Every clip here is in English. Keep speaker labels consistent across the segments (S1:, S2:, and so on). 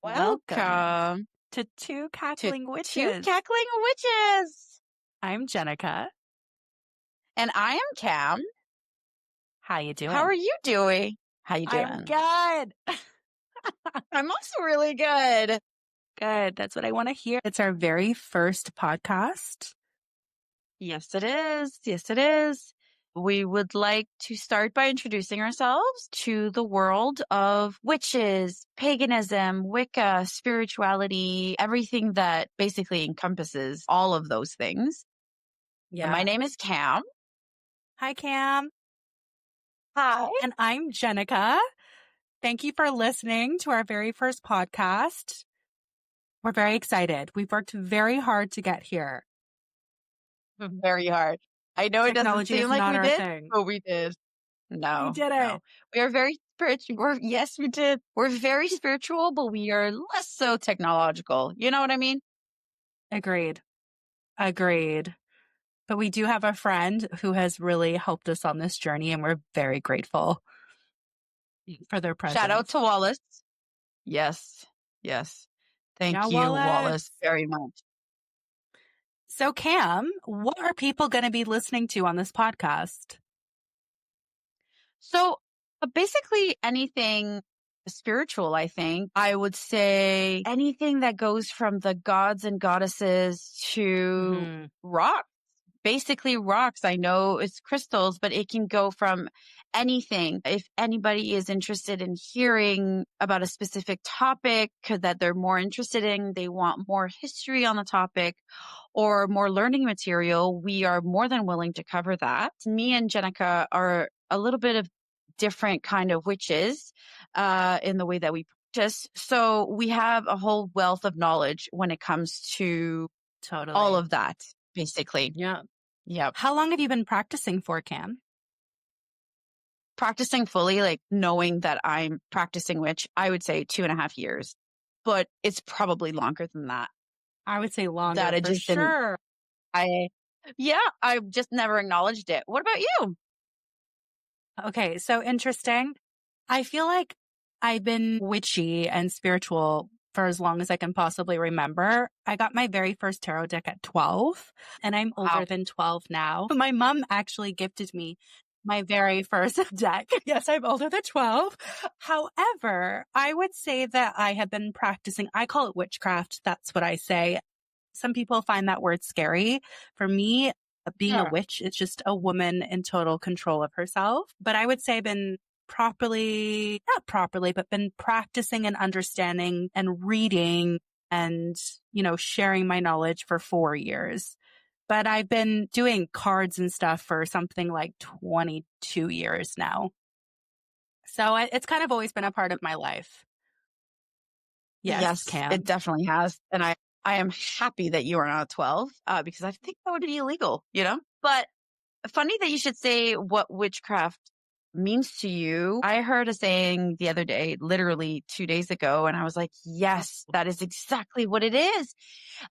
S1: Welcome
S2: Welcome
S1: to Two
S2: to
S1: Cackling
S2: Two
S1: Witches.
S2: Cackling Witches.
S1: I'm Jenica.
S2: And I am Cam.
S1: How you doing?
S2: How are you doing? How you
S1: I'm
S2: doing?
S1: good.
S2: I'm also really good.
S1: Good. That's what I want to hear. It's our very first podcast.
S2: Yes, it is. Yes, it is. We would like to start by introducing ourselves to the world of witches, paganism, Wicca, spirituality, everything that basically encompasses all of those things.
S1: Yeah.
S2: My name is Cam.
S1: Hi, Cam.
S2: Hi.
S1: And I'm Jenica. Thank you for listening to our very first podcast. We're very excited. We've worked very hard to get here.
S2: Very hard. I know it doesn't
S1: Technology
S2: seem
S1: is
S2: like
S1: not
S2: we
S1: our
S2: did,
S1: thing.
S2: but we did.
S1: We
S2: No,
S1: did
S2: no.
S1: it.
S2: We are very spiritual. Yes, we did. We're very spiritual, but we are less so technological. You know what I mean?
S1: Agreed. But we do have a friend who has really helped us on this journey, and we're very grateful for their presence.
S2: Shout out to Wallace. Yes, yes. Thank
S1: Yeah,
S2: you, Wallace,
S1: Wallace.
S2: very much.
S1: So, Cam, what are people going to be listening to on this podcast?
S2: So basically anything spiritual, I think. I would say anything that goes from the gods and goddesses to rocks. Basically rocks. I know it's crystals, but it can go from anything. If anybody is interested in hearing about a specific topic that they're more interested in, they want more history on the topic or more learning material, we are more than willing to cover that. Me and Jenica are a little bit of different kind of witches in the way that we practice. So we have a whole wealth of knowledge when it comes to all of that, basically.
S1: Yeah.
S2: Yep.
S1: How long have you been practicing for, Cam?
S2: Practicing fully, like knowing that I'm practicing witch, I would say 2.5 years, but it's probably longer than that.
S1: I would say longer,
S2: That I
S1: for
S2: just
S1: sure.
S2: I've just never acknowledged it. What about you?
S1: Okay, so interesting. I feel like I've been witchy and spiritual for as long as I can possibly remember. I got my very first tarot deck at 12, and I'm older than 12 now. My mom actually gifted me my very first deck. Yes, I'm older than 12. However, I would say that I have been practicing, I call it witchcraft. That's what I say. Some people find that word scary. For me, being a witch, it's just a woman in total control of herself. But I would say I've been not properly, but been practicing and understanding and reading and, sharing my knowledge for 4 years. But I've been doing cards and stuff for something like 22 years now. So it's kind of always been a part of my life. Yes, Cam.
S2: It definitely has. And I am happy that you are not 12 because I think that would be illegal, But funny that you should say what witchcraft means to you. I heard a saying the other day, literally 2 days ago, and I was like, yes, that is exactly what it is.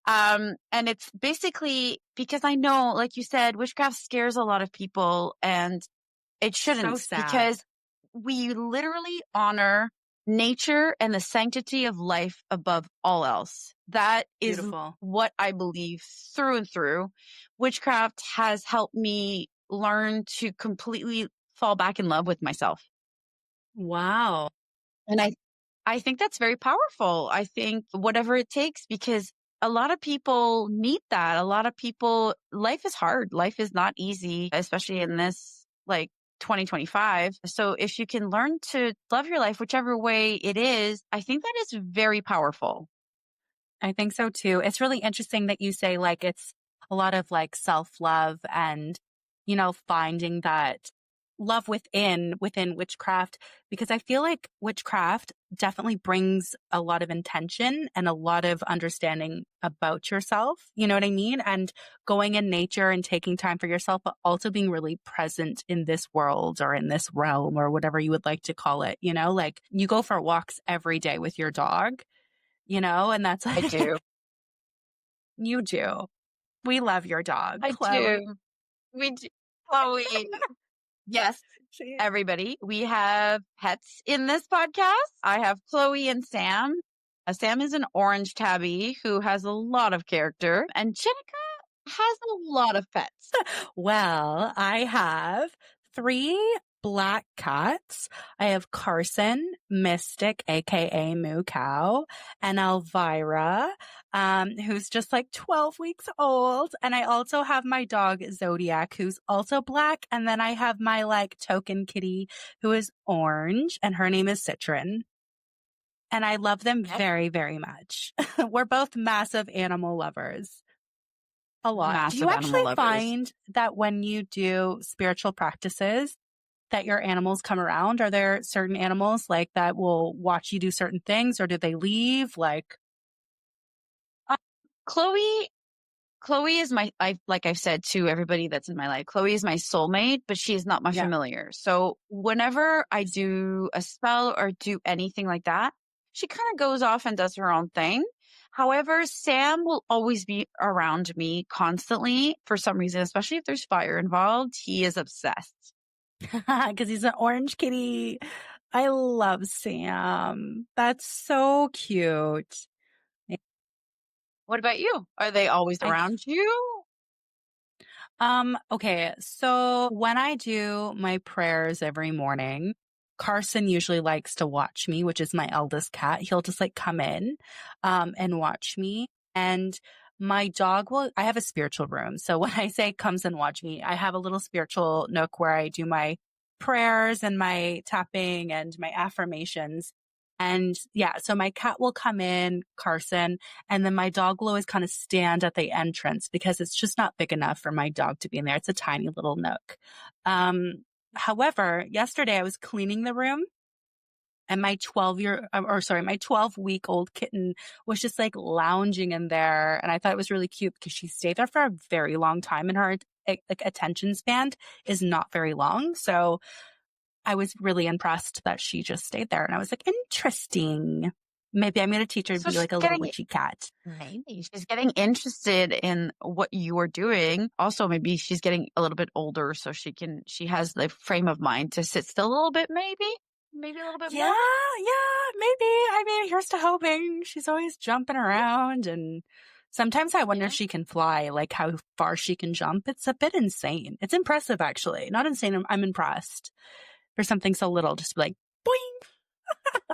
S2: And it's basically because I know, like you said, witchcraft scares a lot of people and it shouldn't,
S1: So sad.
S2: because we literally honor nature and the sanctity of life above all else. That is
S1: Beautiful.
S2: what I believe through and through. Witchcraft has helped me learn to completely fall back in love with myself.
S1: Wow.
S2: And I think that's very powerful. I think whatever it takes, because a lot of people need that. A lot of people, life is hard. Life is not easy, especially in this 2025. So if you can learn to love your life, whichever way it is, I think that is very powerful.
S1: I think so too. It's really interesting that you say it's a lot of self-love and, finding that love within witchcraft, because I feel like witchcraft definitely brings a lot of intention and a lot of understanding about yourself. You know what I mean? And going in nature and taking time for yourself, but also being really present in this world or in this realm or whatever you would like to call it. You go for walks every day with your dog, and that's
S2: I do.
S1: You do. We love your dog,
S2: I
S1: Chloe.
S2: do. We do. Chloe. Yes. everybody, we have pets in this podcast. I have Chloe and Sam. Sam is an orange tabby who has a lot of character, and Jenica has a lot of pets.
S1: Well, I have 3 black cats. I have Carson, Mystic, aka Moo Cow, and Elvira, who's just like 12 weeks old. And I also have my dog Zodiac, who's also black. And then I have my like token kitty who is orange, and her name is Citron. And I love them very, very much. We're both massive animal lovers. A lot. Do
S2: Massive
S1: you
S2: animal
S1: actually
S2: lovers.
S1: find that when you do spiritual practices that your animals come around? Are there certain animals like that will watch you do certain things, or do they leave? Like,
S2: Chloe is like I've said to everybody that's in my life, Chloe is my soulmate, but she is not my
S1: yeah.
S2: familiar. So whenever I do a spell or do anything like that, she kind of goes off and does her own thing. However, Sam will always be around me constantly for some reason, especially if there's fire involved. He is obsessed.
S1: Because he's an orange kitty. I love Sam. That's so cute.
S2: What about you? Are they always around you?
S1: Okay. So when I do my prayers every morning, Carson usually likes to watch me, which is my eldest cat. He'll just like come in, and watch me. And my dog I have a spiritual room. So when I say comes and watch me, I have a little spiritual nook where I do my prayers and my tapping and my affirmations. And yeah, so my cat will come in, Carson, and then my dog will always kind of stand at the entrance because it's just not big enough for my dog to be in there. It's a tiny little nook. However, yesterday I was cleaning the room and my 12-week-old kitten was just like lounging in there. And I thought it was really cute because she stayed there for a very long time and her like attention span is not very long. So I was really impressed that she just stayed there. And I was like, interesting. Maybe I'm going to teach her to be like a little witchy cat.
S2: Maybe she's getting interested in what you are doing. Also, maybe she's getting a little bit older, so she has the frame of mind to sit still a little bit, maybe a little bit more.
S1: Yeah, maybe. I mean, here's to hoping. She's always jumping around, and sometimes I wonder if she can fly, like how far she can jump. It's a bit insane. It's impressive, actually. Not insane. I'm impressed. For something so little, just like, boing.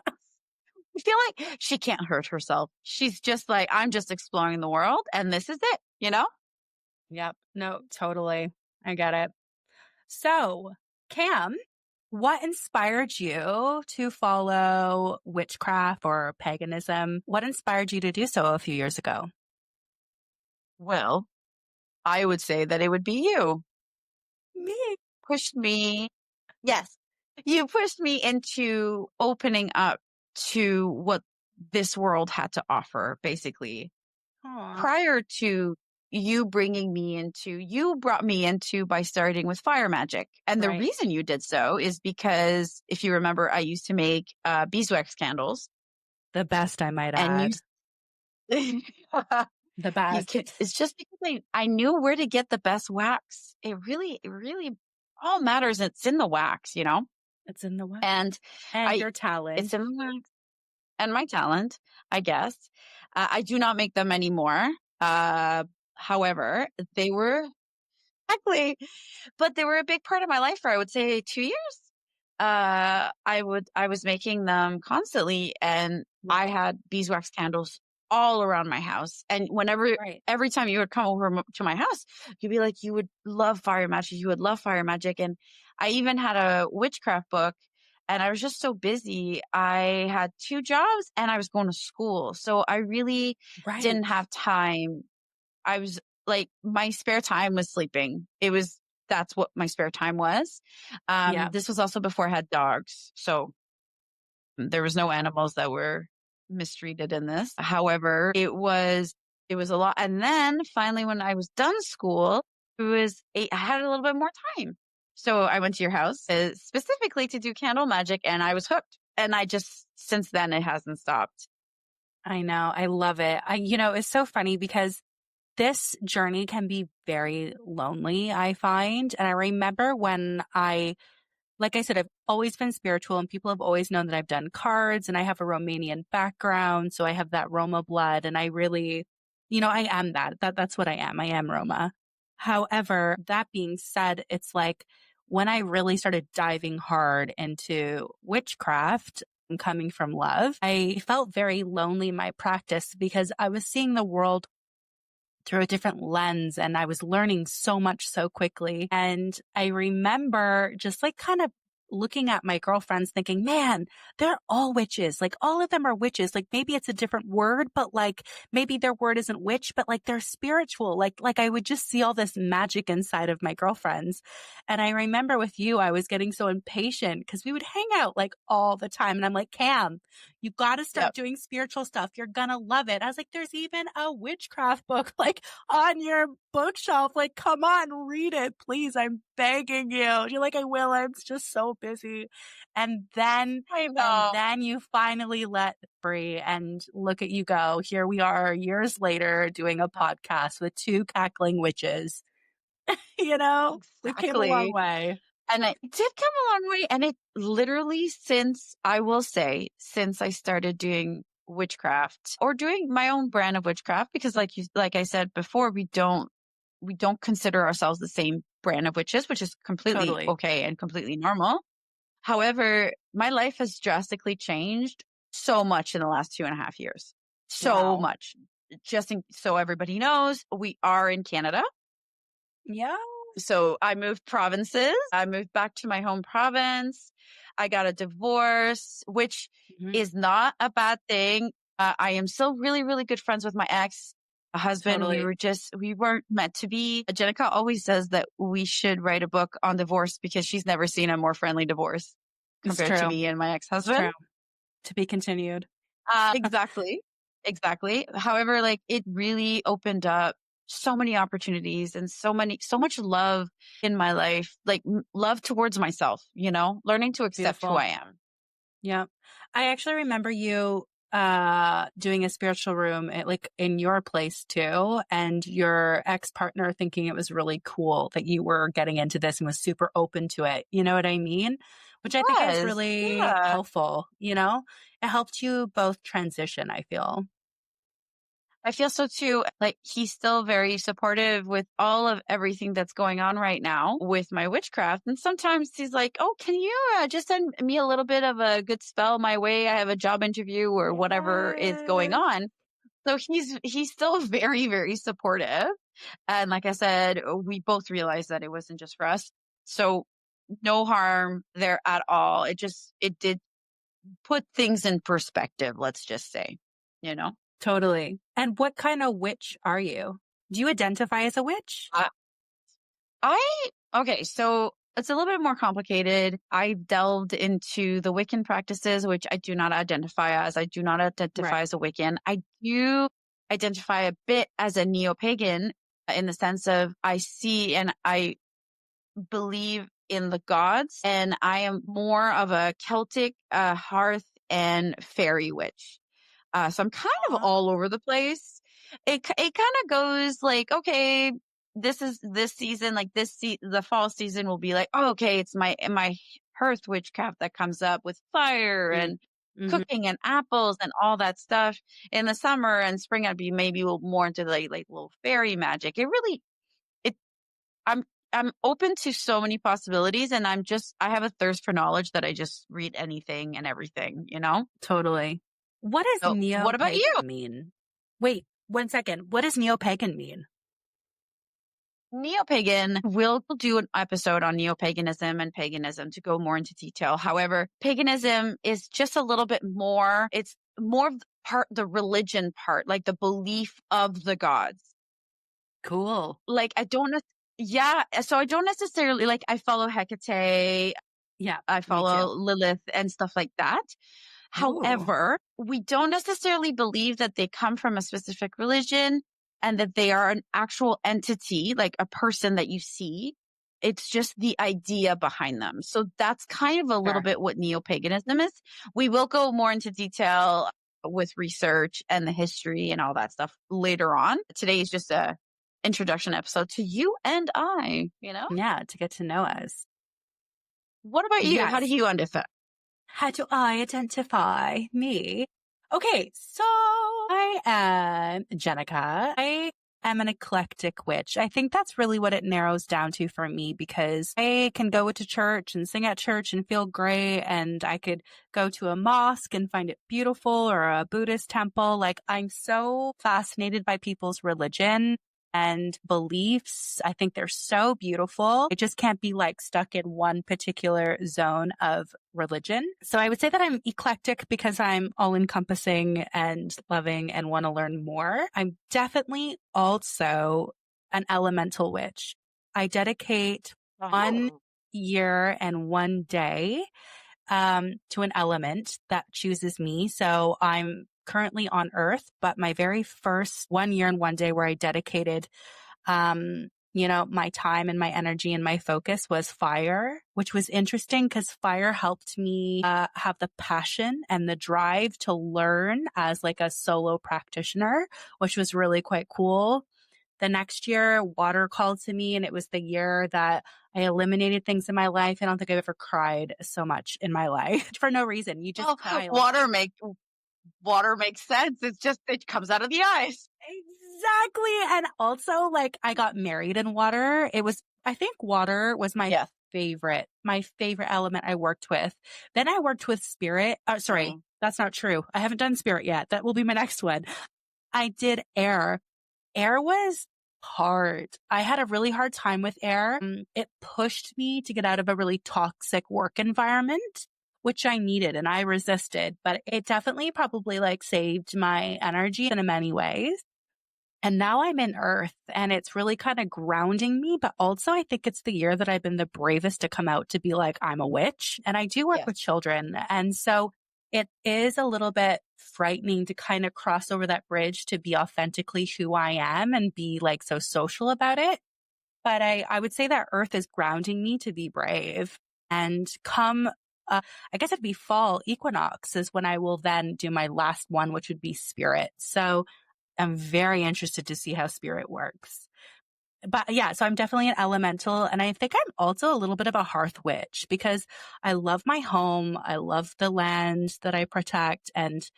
S2: I feel like she can't hurt herself. She's just like, I'm just exploring the world and this is it, you know?
S1: Yep. No, totally. I get it. So, Cam, what inspired you to follow witchcraft or paganism? What inspired you to do so a few years ago?
S2: Well, I would say that it would be you.
S1: Me.
S2: Pushed me. Yes. You pushed me into opening up to what this world had to offer, basically.
S1: Aww.
S2: Prior to you brought me into by starting with fire magic. And the reason you did so is because, if you remember, I used to make beeswax candles.
S1: The best, I might add. The best.
S2: It's just because I knew where to get the best wax. It really all matters. It's in the wax, you know?
S1: It's in the wax.
S2: And
S1: your talent.
S2: It's in the wax. And my talent, I guess. I do not make them anymore. However, they were a big part of my life for, I would say, 2 years. I was making them constantly, and I had beeswax candles all around my house. And every time you would come over to my house, you'd be like, you would love fire magic. You would love fire magic. And I even had a witchcraft book, and I was just so busy. I had 2 jobs and I was going to school. So I really didn't have time. I was like, my spare time was sleeping. That's what my spare time was. This was also before I had dogs. So there was no animals that were mistreated in this. However, it was a lot. And then finally, when I was done school, I had a little bit more time. So I went to your house specifically to do candle magic, and I was hooked. And since then, it hasn't stopped.
S1: I know. I love it. It's so funny because this journey can be very lonely, I find. And I remember when I like I said, I've always been spiritual and people have always known that I've done cards and I have a Romanian background. So I have that Roma blood and I really, I am that's what I am. I am Roma. However, that being said, it's like when I really started diving hard into witchcraft and coming from love, I felt very lonely in my practice because I was seeing the world through a different lens and I was learning so much so quickly. And I remember just like kind of looking at my girlfriends thinking, man, they're all witches. Like all of them are witches. Like maybe it's a different word, but like maybe their word isn't witch, but like they're spiritual. Like I would just see all this magic inside of my girlfriends. And I remember with you, I was getting so impatient because we would hang out like all the time. And I'm like, Cam, you got to start
S2: Yep.
S1: doing spiritual stuff. You're going to love it. I was like, there's even a witchcraft book like on your bookshelf. Like, come on, read it, please. I'm begging you. You're like, I will. I'm just so busy. And then,
S2: I know.
S1: you finally let free and look at you go. Here we are years later doing a podcast with Two Cackling Witches. We came a long
S2: Exactly.
S1: way.
S2: And it did come a long way. And it literally, since I started doing witchcraft or doing my own brand of witchcraft, because like I said before, we don't consider ourselves the same brand of witches, which is completely
S1: Totally.
S2: okay and completely normal. However, my life has drastically changed so much in the last 2.5 years. So
S1: Wow.
S2: much. So everybody knows, we are in Canada.
S1: Yeah.
S2: So I moved provinces. I moved back to my home province. I got a divorce, which is not a bad thing. I am still really, really good friends with my ex-husband.
S1: Totally.
S2: We weren't meant to be. Jenica always says that we should write a book on divorce because she's never seen a more friendly divorce
S1: It's
S2: compared to
S1: true.
S2: me and my
S1: It's
S2: ex-husband.
S1: true. To be continued.
S2: Exactly. Exactly. However, like it really opened up so many opportunities and so much love in my life, like love towards myself, learning to accept who
S1: Beautiful.
S2: I am.
S1: Yeah. I actually remember you doing a spiritual room like in your place too, and your ex-partner thinking it was really cool that you were getting into this and was super open to it. You know what I mean?
S2: It
S1: Which I think is
S2: was,
S1: really
S2: yeah.
S1: helpful, It helped you both transition, I feel.
S2: I feel so too. Like he's still very supportive with all of everything that's going on right now with my witchcraft. And sometimes he's like, oh, can you just send me a little bit of a good spell my way? I have a job interview or whatever is going
S1: Yes.
S2: on. So he's still very, very supportive. And like I said, we both realized that it wasn't just for us. So no harm there at all. It did put things in perspective, let's just say, you know?
S1: Totally. And what kind of witch are you? Do you identify as a witch?
S2: I, okay, so it's a little bit more complicated. I've delved into the Wiccan practices, which I do not identify as. I do not identify
S1: Right.
S2: as a Wiccan. I do identify a bit as a neo-pagan in the sense of I see and I believe in the gods, and I am more of a Celtic hearth and fairy witch. So I'm kind of all over the place. It kind of goes like, okay, this is this season, like the fall season will be like, oh, okay, it's my hearth witchcraft that comes up with fire and
S1: Mm-hmm.
S2: cooking and apples and all that stuff. In the summer and spring, I'd be maybe a little more into like little fairy magic. It I'm I'm open to so many possibilities, and I have a thirst for knowledge that I just read anything and everything.
S1: Totally. What does
S2: So what about
S1: neo-pagan
S2: you?
S1: mean? Wait, 1 second. What does neo-pagan mean?
S2: Neo-pagan, we'll do an episode on neo-paganism and paganism to go more into detail. However, paganism is just a little bit more, it's more of the religion part, like the belief of the gods.
S1: Cool.
S2: Like so I don't necessarily, like I follow Hecate,
S1: Yeah,
S2: I
S1: me
S2: follow
S1: too.
S2: Lilith and stuff like that.
S1: Ooh,
S2: However, we don't necessarily believe that they come from a specific religion and that they are an actual entity, like a person that you see. It's just the idea behind them. So that's kind of a little
S1: fair.
S2: bit what neo-paganism is. We will go more into detail with research and the history and all that stuff later on. Today is just a introduction episode to you and I.
S1: Yeah, to get to know us.
S2: What about you? How do
S1: Yes.
S2: you identify?
S1: How do I identify me? Okay, so I am Jenica. I am an eclectic witch. I think that's really what it narrows down to for me, because I can go to church and sing at church and feel great. And I could go to a mosque and find it beautiful, or a Buddhist temple. Like, I'm so fascinated by people's religion and beliefs. I think they're so beautiful. It just can't be like stuck in one particular zone of religion. So I would say that I'm eclectic because I'm all encompassing and loving and want to learn more. I'm definitely also an elemental witch. I dedicate 1 year and 1 day to an element that chooses me. So I'm currently on Earth, but my very first 1 year and 1 day where I dedicated, my time and my energy and my focus was fire, which was interesting because fire helped me have the passion and the drive to learn as like a solo practitioner, which was really quite cool. The next year, water called to me, and it was the year that I eliminated things in my life. I don't think I've ever cried so much in my life for no reason. You just cry a lot.
S2: Water makes sense. It's just, it comes out of the eyes.
S1: Exactly. And also, like, I got married in water. I think water was my favorite element I worked with. Then I worked with spirit. Sorry, that's not true. I haven't done spirit yet. That will be my next one. I did air. Air was hard. I had a really hard time with air. It pushed me to get out of a really toxic work environment, which I needed, and I resisted, but it definitely probably like saved my energy in many ways. And now I'm in Earth, and it's really kind of grounding me. But also, I think it's the year that I've been the bravest to come out to be like, I'm a witch. And I do work with children. And so it is a little bit frightening to kind of cross over that bridge to be authentically who I am and be like so social about it. But I would say that Earth is grounding me to be brave. And I guess it'd be fall equinox is when I will then do my last one, which would be spirit. So I'm very interested to see how spirit works. But yeah, so I'm definitely an elemental. And I think I'm also a little bit of a hearth witch because I love my home. I love the land that I protect. And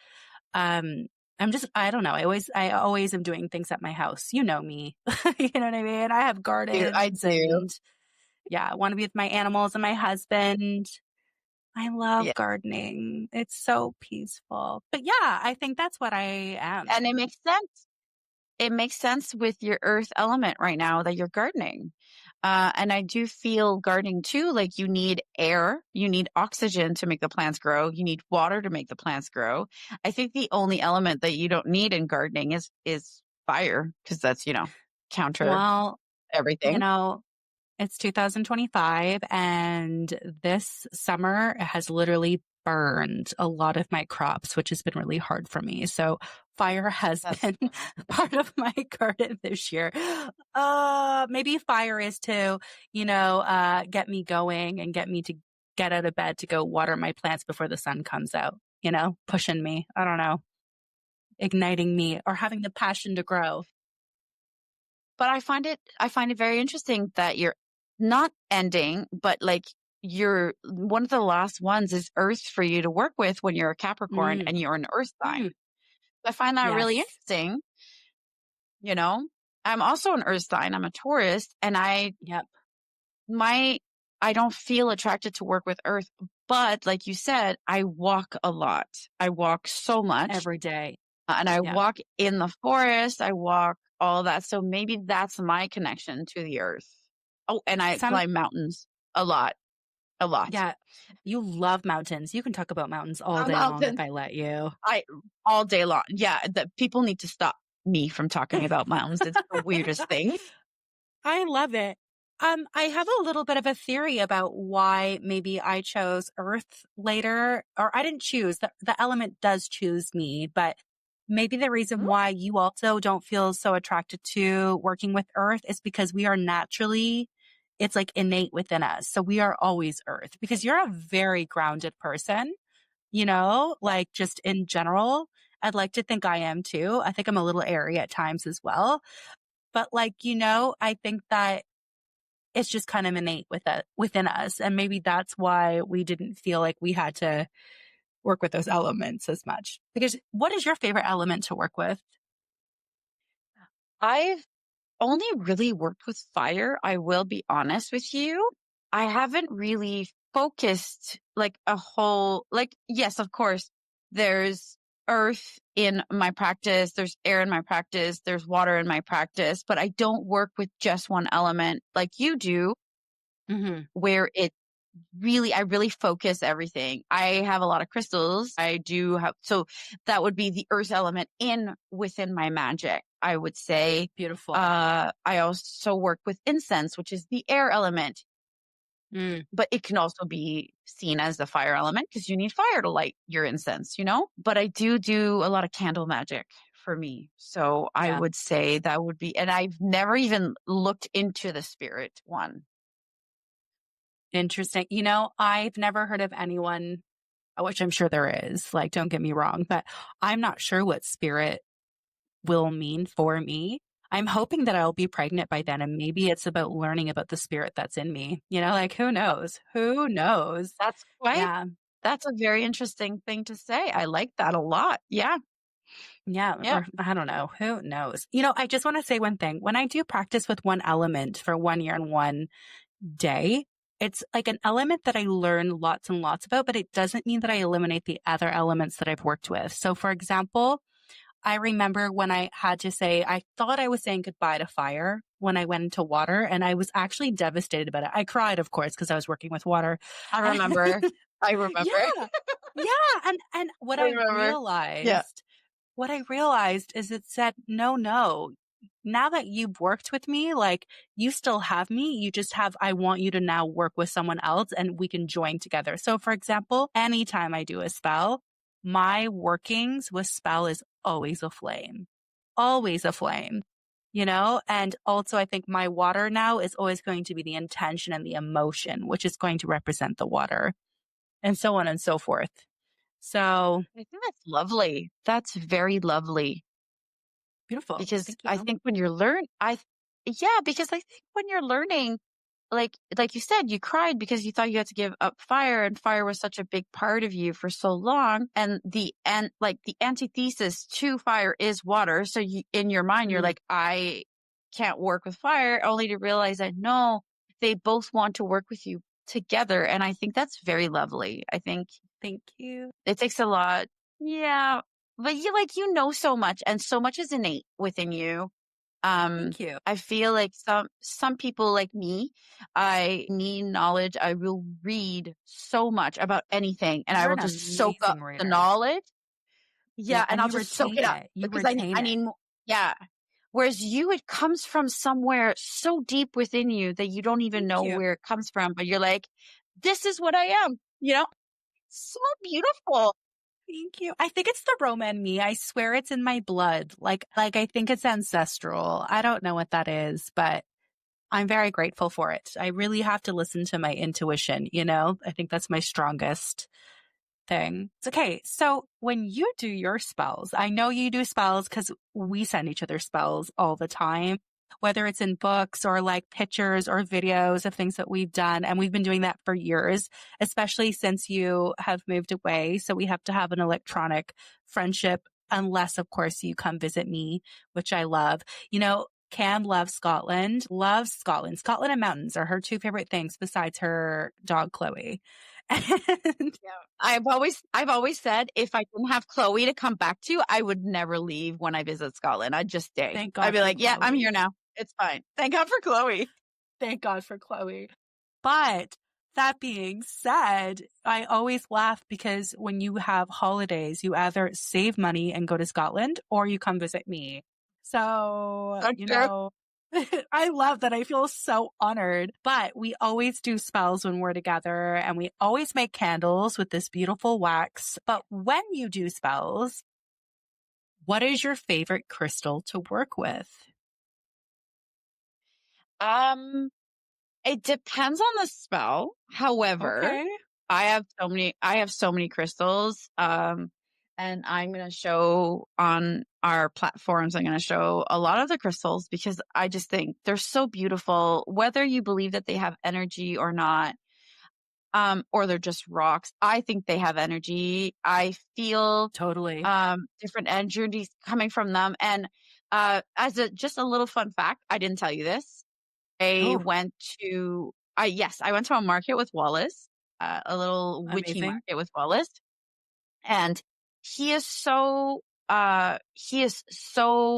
S1: I don't know. I always am doing things at my house. You know me. You know what I mean? I have gardens.
S2: I do.
S1: And yeah, I want to be with my animals and my husband. I love gardening. It's so peaceful. But yeah, I think that's what I am.
S2: And it makes sense. It makes sense with your earth element right now that you're gardening. And I do feel gardening too, like you need air, you need oxygen to make the plants grow, you need water to make the plants grow. I think the only element that you don't need in gardening is fire, because that's, counter everything.
S1: It's 2025, and this summer has literally burned a lot of my crops, which has been really hard for me. So fire has been part of my garden this year. Maybe fire is to, get me going and get me to get out of bed to go water my plants before the sun comes out, pushing me. I don't know, igniting me or having the passion to grow.
S2: But I find it very interesting that you're not ending, but like you're one of the last ones is Earth for you to work with when you're a Capricorn and you're an Earth sign. I find that really interesting. I'm also an Earth sign. I'm a Taurus, and I don't feel attracted to work with Earth, but like you said, I walk a lot. I walk so much
S1: every day.
S2: And I walk in the forest. I walk all that. So maybe that's my connection to the earth. Oh, and I climb mountains a lot. A lot.
S1: Yeah. You love mountains. You can talk about mountains all day long if I let you.
S2: All day long. Yeah. People need to stop me from talking about mountains. It's the weirdest thing.
S1: I love it. I have a little bit of a theory about why maybe I chose Earth later, or I didn't choose. The element does choose me, but maybe the reason why you also don't feel so attracted to working with Earth is because we are naturally, it's like innate within us. So we are always Earth because you're a very grounded person, like just in general. I'd like to think I am too. I think I'm a little airy at times as well. But I think that it's just kind of innate within us. And maybe that's why we didn't feel like we had to work with those elements as much. Because what is your favorite element to work with?
S2: I've only really worked with fire. I will be honest with you. I haven't really focused like a whole, like, yes, of course, there's earth in my practice. There's air in my practice. There's water in my practice, but I don't work with just one element like you do, where I really focus everything. I have a lot of crystals. I do have, so that would be the earth element within my magic, I would say.
S1: Beautiful.
S2: I also work with incense, which is the air element, but it can also be seen as the fire element because you need fire to light your incense, but I do a lot of candle magic for me. So I
S1: Yeah.
S2: would say that would be, and I've never even looked into the spirit one.
S1: Interesting. I've never heard of anyone, which I'm sure there is, like, don't get me wrong, but I'm not sure what spirit will mean for me. I'm hoping that I'll be pregnant by then, and maybe it's about learning about the spirit that's in me. Like, who knows? Who knows?
S2: That's quite,
S1: Yeah.
S2: that's a very interesting thing to say. I like that a lot. Yeah.
S1: Yeah.
S2: Yeah.
S1: Or I don't know. Who knows? I just want to say one thing. When I do practice with one element for 1 year and 1 day, it's like an element that I learn lots and lots about, but it doesn't mean that I eliminate the other elements that I've worked with. So for example, I remember when I had to say, I thought I was saying goodbye to fire when I went into water, and I was actually devastated about it. I cried, of course, because I was working with water.
S2: I remember. I remember.
S1: Yeah. Yeah. And what
S2: I
S1: I
S2: remember. Yeah.
S1: realized is it said, no. Now that you've worked with me, like, you still have me. You just have, I want you to now work with someone else and we can join together. So for example, anytime I do a spell, my workings with spell is always a flame, and also I think my water now is always going to be the intention and the emotion, which is going to represent the water, and so on and so forth. So
S2: I think that's lovely. That's very lovely.
S1: beautiful.
S2: Because
S1: Thank
S2: I
S1: you.
S2: think when you're because I think when you're learning, like you said, you cried because you thought you had to give up fire, and fire was such a big part of you for so long. And the antithesis to fire is water. So in your mind, you're like, I can't work with fire, only to realize that no, they both want to work with you together. And I think that's very lovely. I think
S1: Thank you.
S2: it takes a lot. Yeah. But you know so much, and so much is innate within you.
S1: Thank you.
S2: I feel like some people like me, I need knowledge. I will read so much about anything, and I
S1: You're
S2: will
S1: an
S2: just soak up
S1: amazing
S2: the
S1: reader.
S2: knowledge.
S1: Yeah,
S2: Yeah, and
S1: and
S2: I'll
S1: you
S2: just soak
S1: retain
S2: it up
S1: it. You
S2: because
S1: retain
S2: I
S1: it.
S2: need, yeah. Whereas you, it comes from somewhere so deep within you that you don't even
S1: Thank
S2: know
S1: you.
S2: where it comes from, but you're like, this is what I am, so beautiful.
S1: Thank you. I think it's the Roma in me. I swear it's in my blood. Like I think it's ancestral. I don't know what that is, but I'm very grateful for it. I really have to listen to my intuition. I think that's my strongest thing. It's okay. So when you do your spells, I know you do spells because we send each other spells all the time, whether it's in books or like pictures or videos of things that we've done. And we've been doing that for years, especially since you have moved away. So we have to have an electronic friendship, unless, of course, you come visit me, which I love. Cam loves Scotland. Scotland and mountains are her two favorite things besides her dog, Chloe. And
S2: Yeah. I've always said if I didn't have Chloe to come back to, I would never leave when I visit Scotland. I'd just stay.
S1: thank
S2: I'd
S1: God
S2: be
S1: for
S2: like, yeah, I'm here
S1: Chloe.
S2: now. It's fine. Thank God for Chloe.
S1: Thank God for Chloe. But that being said, I always laugh because when you have holidays, you either save money and go to Scotland or you come visit me. So,
S2: So true.
S1: I love that. I feel so honored. But we always do spells when we're together, and we always make candles with this beautiful wax. But when you do spells, what is your favorite crystal to work with?
S2: It depends on the spell. However,
S1: Okay.
S2: I have so many crystals. And I'm going to show on our platforms, I'm going to show a lot of the crystals because I just think they're so beautiful, whether you believe that they have energy or not, or they're just rocks. I think they have energy. I feel
S1: Totally.
S2: different energies coming from them. And as just a little fun fact, I didn't tell you this. I
S1: Oh,
S2: went to I went to a market with Wallace, a little witchy
S1: amazing.
S2: market with Wallace, and he is so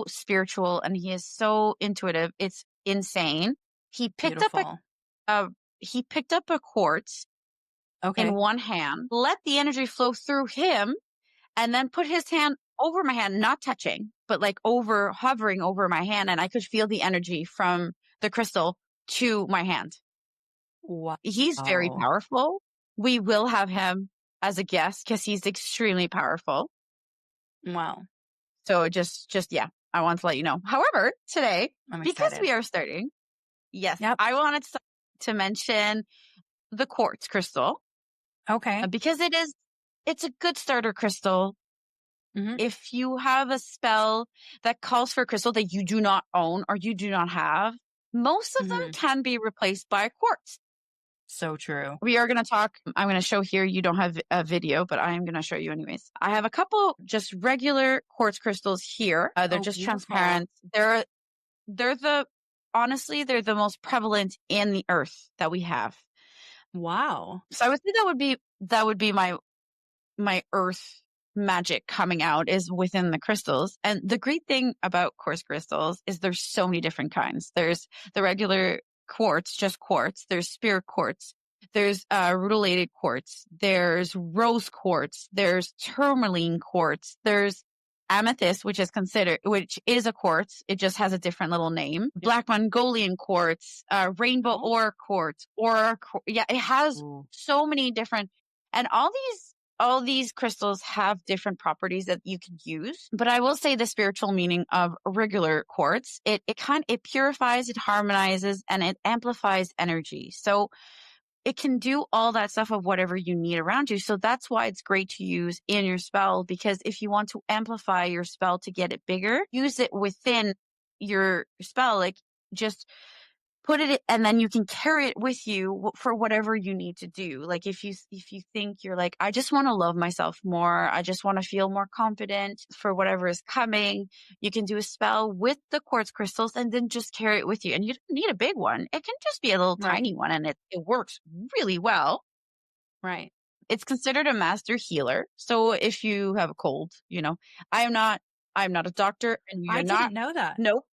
S2: spiritual and he is so intuitive. It's insane. He picked up
S1: Beautiful.
S2: a he picked up a quartz in
S1: Okay.
S2: one hand, let the energy flow through him, and then put his hand over my hand, not touching, but like hovering over my hand. And I could feel the energy from the crystal to my hand. He's very
S1: Wow.
S2: powerful. We will have him as a guest because he's extremely powerful.
S1: Wow.
S2: So yeah, I want to let you know. However, today,
S1: I'm
S2: because
S1: excited.
S2: we are starting, yes,
S1: Yep.
S2: I wanted to mention the quartz crystal
S1: Okay.
S2: because it's a good starter crystal.
S1: Hmm.
S2: If you have a spell that calls for a crystal that you do not own or you do not have, most of them
S1: Hmm.
S2: can be replaced by a quartz.
S1: So true.
S2: We are going to talk. I'm going to show here. You don't have a video, but I am going to show you anyways. I have a couple just regular quartz crystals here. They're
S1: Oh,
S2: just
S1: beautiful.
S2: transparent. They're honestly, they're the most prevalent in the earth that we have.
S1: Wow.
S2: So I would say that would be my earth magic coming out is within the crystals. And the great thing about quartz crystals is there's so many different kinds. There's the regular quartz, just quartz. There's spirit quartz. There's rutilated quartz. There's rose quartz. There's tourmaline quartz. There's amethyst, which is a quartz. It just has a different little name. Black Mongolian quartz, rainbow
S1: Oh.
S2: ore quartz, yeah, it has
S1: Ooh.
S2: so many different, and all these crystals have different properties that you can use. But I will say the spiritual meaning of regular quartz, it purifies, it harmonizes, and it amplifies energy. So it can do all that stuff of whatever you need around you. So that's why it's great to use in your spell, because if you want to amplify your spell to get it bigger, use it within your spell. Like, just put it, and then you can carry it with you for whatever you need to do. Like, if you think you're like, I just want to love myself more, I just want to feel more confident for whatever is coming, you can do a spell with the quartz crystals and then just carry it with you. And you don't need a big one. It can just be a little
S1: Right.
S2: tiny one, and it works really well.
S1: Right.
S2: It's considered a master healer. So if you have a cold, I'm not a doctor, and we
S1: I
S2: are not.
S1: didn't know that.
S2: Nope.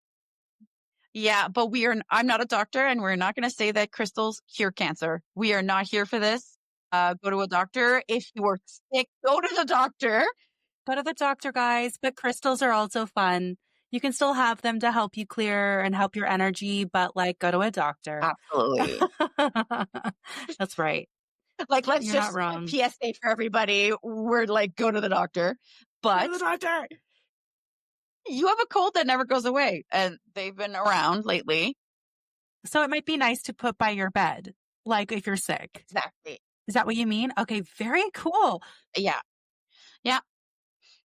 S2: Yeah, but I'm not a doctor, and we're not going to say that crystals cure cancer. We are not here for this. Go to a doctor. If you are sick, go to the doctor.
S1: Go to the doctor, guys. But crystals are also fun. You can still have them to help you clear and help your energy, but like, go to a doctor.
S2: Absolutely.
S1: That's right.
S2: Like, let's
S1: You're not
S2: just
S1: wrong.
S2: PSA for everybody. We're like, go to the doctor.
S1: Go
S2: But
S1: to the doctor.
S2: you have a cold that never goes away, and they've been around lately.
S1: So it might be nice to put by your bed, like if you're sick.
S2: Exactly.
S1: Is that what you mean? Okay, very cool.
S2: Yeah. Yeah.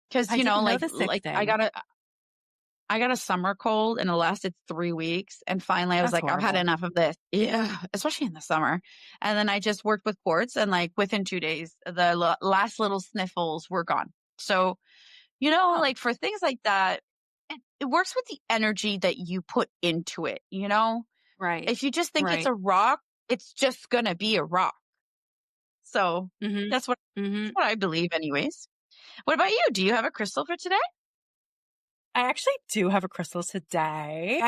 S2: Because
S1: I didn't know
S2: like
S1: the sick
S2: I
S1: thing.
S2: got a summer cold, and it lasted 3 weeks. And finally I was
S1: That's
S2: like, I've had
S1: horrible.
S2: enough of this. Yeah. Especially in the summer. And then I just worked with quartz, and like within 2 days, the last little sniffles were gone. So,
S1: Oh,
S2: like for things like that, it works with the energy that you put into it.
S1: right.
S2: If you just think it's
S1: Right.
S2: a rock, it's just going to be a rock. So
S1: Mm-hmm.
S2: that's
S1: Mm-hmm.
S2: what I believe anyways. What about you? Do you have a crystal for today?
S1: I actually do have a crystal today.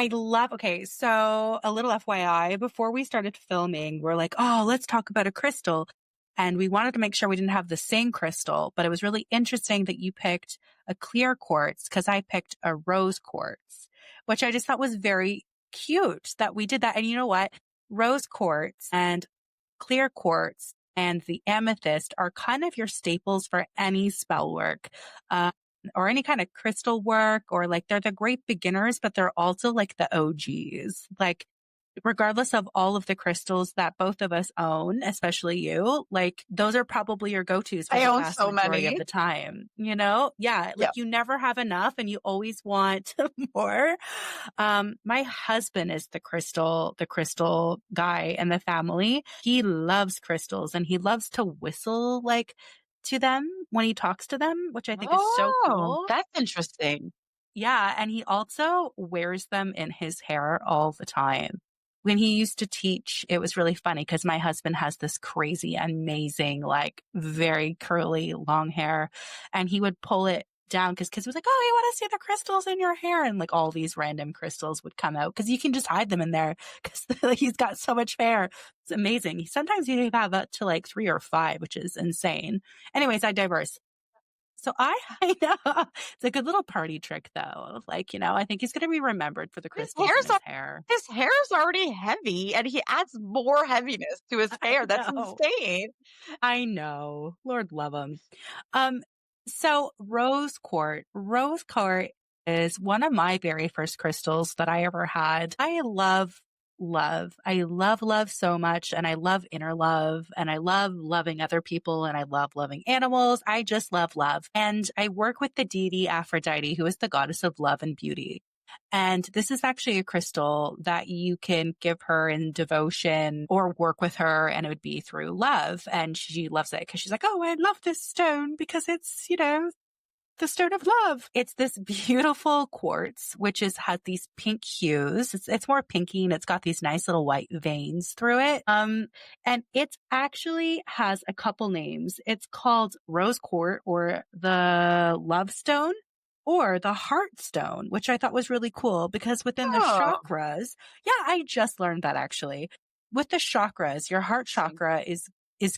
S1: Okay, so a little FYI, before we started filming, we're like, oh, let's talk about a crystal. And we wanted to make sure we didn't have the same crystal, but it was really interesting that you picked a clear quartz because I picked a rose quartz, which I just thought was very cute that we did that. And you know what? Rose quartz and clear quartz and the amethyst are kind of your staples for any spell work. Or any kind of crystal work, or like they're the great beginners, but they're also like the OGs. Like regardless of all of the crystals that both of us own, especially you, like those are probably your go-tos for
S2: I
S1: the
S2: own
S1: vast
S2: so
S1: majority of
S2: many.
S1: the time, you know? Yeah. Like
S2: Yep.
S1: you never have enough and you always want more. My husband is the crystal guy in the family. He loves crystals and he loves to whistle like to them when he talks to them, which I think is so
S2: Oh,
S1: cool.
S2: that's interesting.
S1: Yeah, and he also wears them in his hair all the time. When he used to teach, it was really funny because my husband has this crazy, amazing, like very curly long hair, and he would pull it down because kids was like, "Oh, you want to see the crystals in your hair?" And like all these random crystals would come out because you can just hide them in there because like, he's got so much hair. It's amazing. Sometimes you have up to like 3 or 5, which is insane. Anyways, I digress. So I know it's a good little party trick though. Like, I think he's going to be remembered for the
S2: His
S1: crystals in
S2: hair's
S1: his hair.
S2: his hair's already heavy and he adds more heaviness to his
S1: I
S2: hair. That's
S1: know.
S2: insane.
S1: I know. Lord love him. Um, so rose quartz is one of my very first crystals that I ever had. I love love. I love love so much and I love inner love and I love loving other people and I love loving animals. I just love love. And I work with the deity Aphrodite, who is the goddess of love and beauty. And this is actually a crystal that you can give her in devotion or work with her, and it would be through love. And she loves it because she's like, oh, I love this stone because it's, the stone of love. It's this beautiful quartz, which has these pink hues. It's more pinky and it's got these nice little white veins through it. And it actually has a couple names. It's called rose quartz or the love stone or the heart stone, which I thought was really cool because within the
S2: Oh,
S1: chakras, yeah, I just learned that actually. With the chakras, your heart chakra is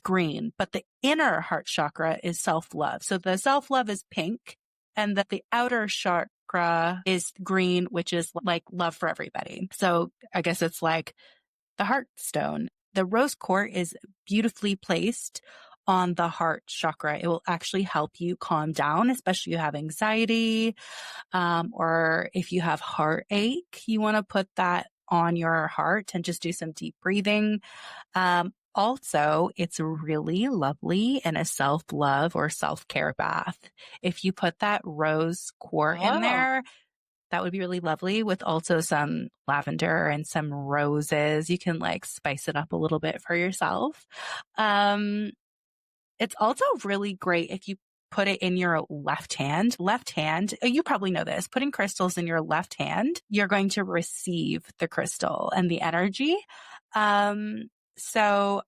S1: green, but the inner heart chakra is self-love. So the self-love is pink and that the outer chakra is green, which is like love for everybody. So I guess it's like the heart stone. The rose quartz is beautifully placed on the heart chakra. It will actually help you calm down, especially if you have anxiety, or if you have heartache, you want to put that on your heart and just do some deep breathing. Also, it's really lovely in a self-love or self-care bath. If you put that rose quartz in
S2: oh,
S1: there, that would be really lovely with also some lavender and some roses. You can like spice it up a little bit for yourself. Um, it's also really great if you put it in your left hand. Left hand, you probably know this, putting crystals in your left hand, you're going to receive the crystal and the energy. So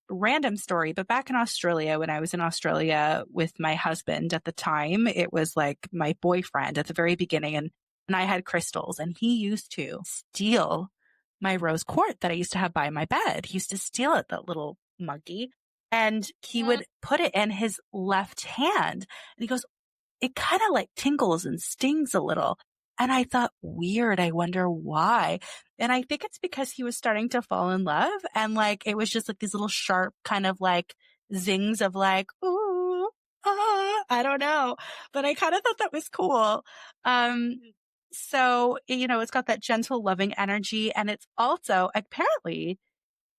S1: random story, but back in Australia, when I was in Australia with my husband at the time, it was like my boyfriend at the very beginning and I had crystals and he used to steal my rose quartz that I used to have by my bed. He used to steal it, that little monkey. And he would put it in his left hand. And he goes, it kind of like tingles and stings a little. And I thought, weird. I wonder why. And I think it's because he was starting to fall in love. And like, it was just like these little sharp kind of like zings of like, ooh, I don't know. But I kind of thought that was cool. So, it's got that gentle, loving energy. And it's also apparently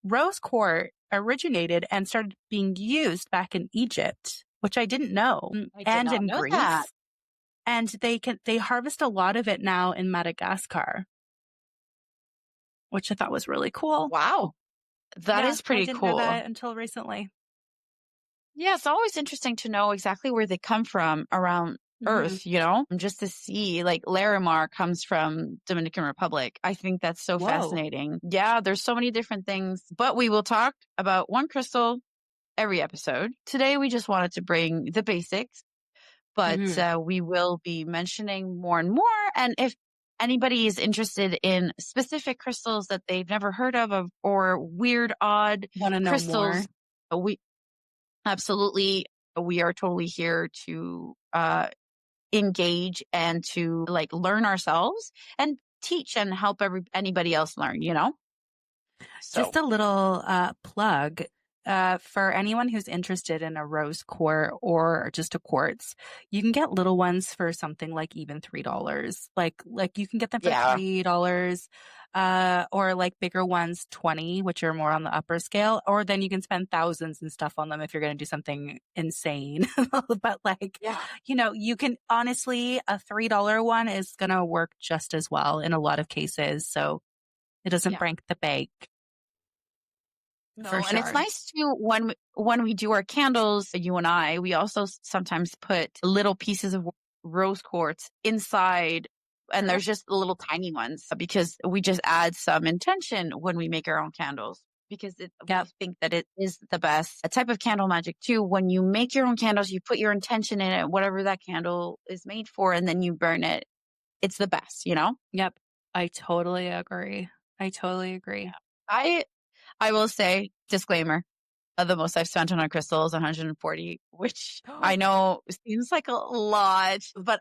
S1: rose quartz originated and started being used back in Egypt, which I didn't know,
S2: I did
S1: and
S2: not
S1: in
S2: know that.
S1: Greece. And they harvest a lot of it now in Madagascar, which I thought was really cool.
S2: Wow. That
S1: Yeah,
S2: is
S1: I
S2: pretty
S1: didn't know
S2: cool.
S1: that until recently.
S2: Yeah, it's always interesting to know exactly where they come from around
S1: Hmm.
S2: Earth, just to see like Larimar comes from Dominican Republic. I think that's so
S1: Whoa.
S2: fascinating. Yeah, there's so many different things, but we will talk about one crystal every episode. Today, we just wanted to bring the basics, but
S1: Hmm.
S2: we will be mentioning more and more. And if anybody is interested in specific crystals that they've never heard of or weird, odd
S1: Want to know more?
S2: crystals, we absolutely, we are totally here to engage and to like learn ourselves and teach and help anybody else learn,
S1: Just
S2: So,
S1: a little plug. for anyone who's interested in a rose quartz or just a quartz, you can get little ones for something like even $3. Like you can get them for
S2: Yeah.
S1: $3, or like bigger ones, 20, which are more on the upper scale, or then you can spend thousands and stuff on them if you're going to do something insane. But like,
S2: Yeah.
S1: you can honestly, a $3 one is going to work just as well in a lot of cases. So it doesn't
S2: Yeah.
S1: break the bank. For
S2: No, and it's
S1: sure.
S2: nice too when we do our candles, you and I, we also sometimes put little pieces of rose quartz inside, and
S1: True.
S2: there's just the little tiny ones because we just add some intention when we make our own candles because we
S1: Yep.
S2: think that it is the best. A type of candle magic too. When you make your own candles, you put your intention in it, whatever that candle is made for, and then you burn it. It's the best, you know?
S1: Yep. I totally agree. I totally
S2: Yeah.
S1: agree.
S2: I will say, disclaimer, the most I've spent on a crystal is 140, which I know seems like a lot, but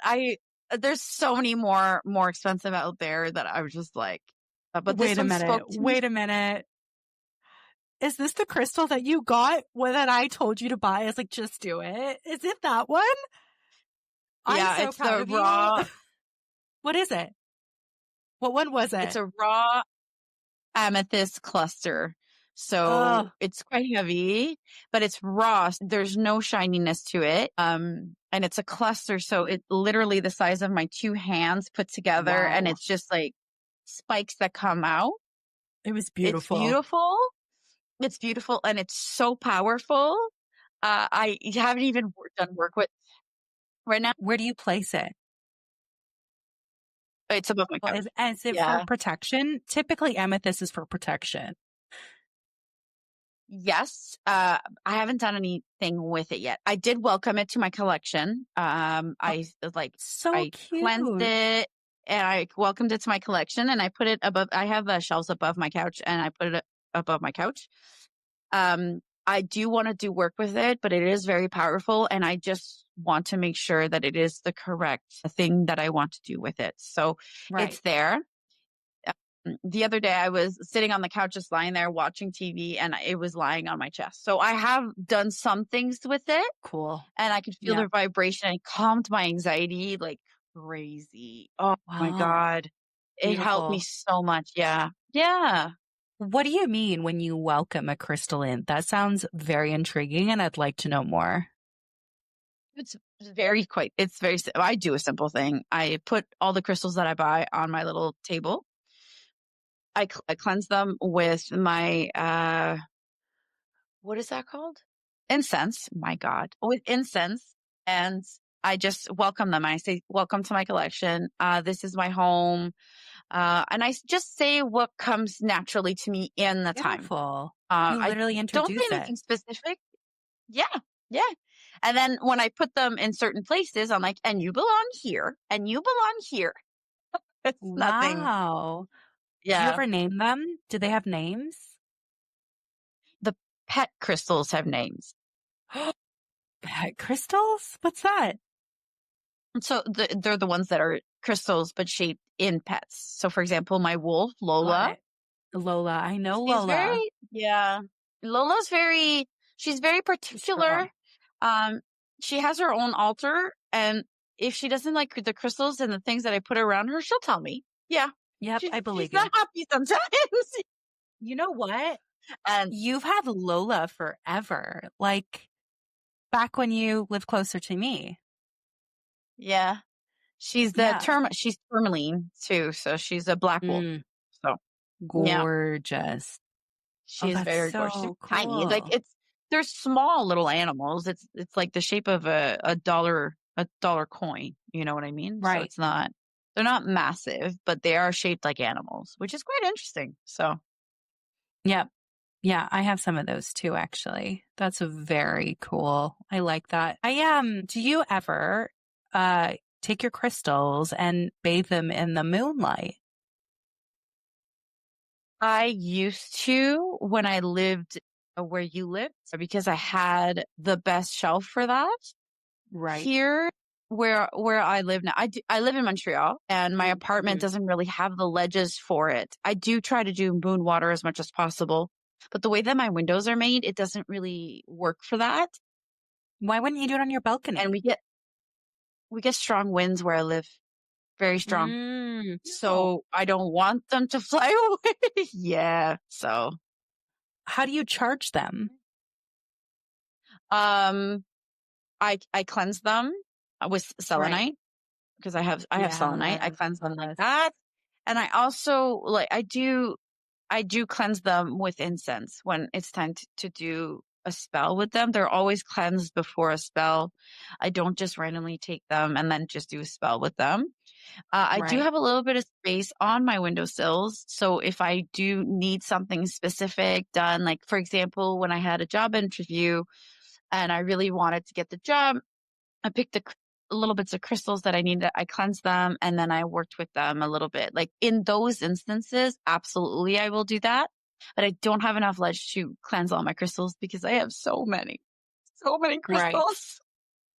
S2: there's so many more expensive out there that I was just like, but this
S1: Wait a
S2: one
S1: minute.
S2: spoke to me.
S1: Wait a minute. Is this the crystal that you got that I told you to buy? I was like, just do it. Is it that one? I'm
S2: Yeah,
S1: so
S2: it's
S1: proud
S2: the
S1: of you.
S2: raw,
S1: What is it? What one was
S2: it's
S1: it?
S2: a raw amethyst cluster. So
S1: Oh,
S2: it's quite heavy, but it's raw. There's no shininess to it. And it's a cluster. So it literally the size of my two hands put together. And
S1: wow.
S2: it's just like spikes that come out.
S1: It was
S2: It's
S1: beautiful.
S2: beautiful. It's beautiful. And it's so powerful. I haven't even done work with right now.
S1: Where do you place it?
S2: It's above my
S1: Well,
S2: couch.
S1: is it for
S2: Yeah.
S1: protection? Typically, amethyst is for protection.
S2: Yes. I haven't done anything with it yet. I did welcome it to my collection.
S1: Oh, so
S2: I cleansed
S1: cute.
S2: it and I welcomed it to my collection and I put it above, I have shelves above my couch and I put it above my couch. I do want to do work with it, but it is very powerful and I just want to make sure that it is the correct thing that I want to do with it. So
S1: Right.
S2: it's there. The other day I was sitting on the couch just lying there watching TV and it was lying on my chest. So I have done some things with it
S1: Cool.
S2: and I could feel
S1: Yeah.
S2: the vibration and it calmed my anxiety like crazy. Oh my
S1: Wow.
S2: God. It helped me
S1: Beautiful.
S2: so much. Yeah. Yeah.
S1: What do you mean when you welcome a crystal in? That sounds very intriguing and I'd like to know more.
S2: It's it's very, I do a simple thing. I put all the crystals that I buy on my little table. I cleanse them with my, what is that called? Incense. My God. With incense. And I just welcome them. I say, welcome to my collection. This is my home. And just say what comes naturally to me in the time.
S1: Beautiful. You
S2: I
S1: literally
S2: don't say
S1: introduce it.
S2: anything specific. Yeah. Yeah. And then when I put them in certain places, I'm like, and you belong here and you belong here. It's nothing.
S1: Wow. Do you
S2: Yeah.
S1: ever name them? Do they have names?
S2: The pet crystals have names.
S1: Pet crystals? What's that?
S2: So they're the ones that are crystals, but shaped in pets. So for example, my wolf,
S1: Got
S2: Lola,
S1: it. Lola. I know
S2: she's
S1: Lola.
S2: very, yeah, Lola's she's very
S1: She's
S2: particular.
S1: strong.
S2: Um, she has her own altar. And if she doesn't like the crystals and the things that I put around her, she'll tell me. Yeah.
S1: Yep, I
S2: She's
S1: believe you.
S2: not happy sometimes.
S1: You know what?
S2: And
S1: You've had Lola forever. Like back when you lived closer to me.
S2: yeah,
S1: Yeah.
S2: she's tourmaline too. So she's a black wolf.
S1: Mm,
S2: So yeah.
S1: gorgeous. Oh,
S2: She's
S1: that's
S2: very gorgeous. She's
S1: so
S2: tiny. Like
S1: cool.
S2: they're small little animals. It's like the shape of a dollar coin. You know what I mean? So
S1: Right.
S2: they're not massive, but they are shaped like animals, which is quite interesting. So
S1: Yep. Yeah, I have some of those too, actually. That's very cool. I like that. Do you ever take your crystals and bathe them in the moonlight?
S2: I used to when I lived where you lived because I had the best shelf for that.
S1: Right.
S2: Here where I live now, I live in Montreal and my apartment
S1: Mm-hmm.
S2: doesn't really have the ledges for it. I do try to do moon water as much as possible. But the way that my windows are made, it doesn't really work for that.
S1: Why wouldn't you do it on your balcony?
S2: And we get strong winds where I live, very strong.
S1: No.
S2: So I don't want them to fly away. Yeah. So,
S1: How do you charge them?
S2: I cleanse them with
S1: Right.
S2: selenite because I have selenite. I cleanse them like
S1: Yes.
S2: that. And I also I do cleanse them with incense when it's time to do a spell with them. They're always cleansed before a spell. I don't just randomly take them and then just do a spell with them. I do
S1: Right.
S2: have a little bit of space on my windowsills. So if I do need something specific done, like for example, when I had a job interview and I really wanted to get the job, I picked the little bits of crystals that I needed. I cleansed them and then I worked with them a little bit. Like in those instances, absolutely, I will do that. But I don't have enough ledge to cleanse all my crystals because I have so many
S1: Right.
S2: crystals.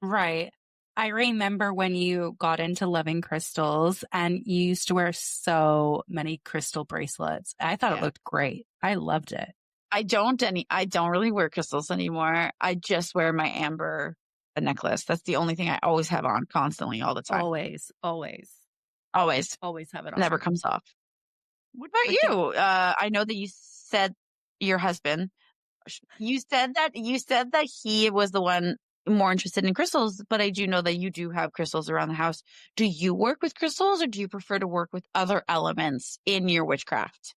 S1: Right. I remember when you got into loving crystals and you used to wear so many crystal bracelets. I thought it
S2: Yeah.
S1: looked great. I loved it.
S2: I don't really wear crystals anymore. I just wear my amber necklace. That's the only thing I always have on constantly all the time.
S1: Always, always,
S2: Always.
S1: always have it on.
S2: Never comes off. What about
S1: Like
S2: you? I know that you said your husband, you said that he was the one more interested in crystals, but I do know that you do have crystals around the house. Do you work with crystals or do you prefer to work with other elements in your witchcraft?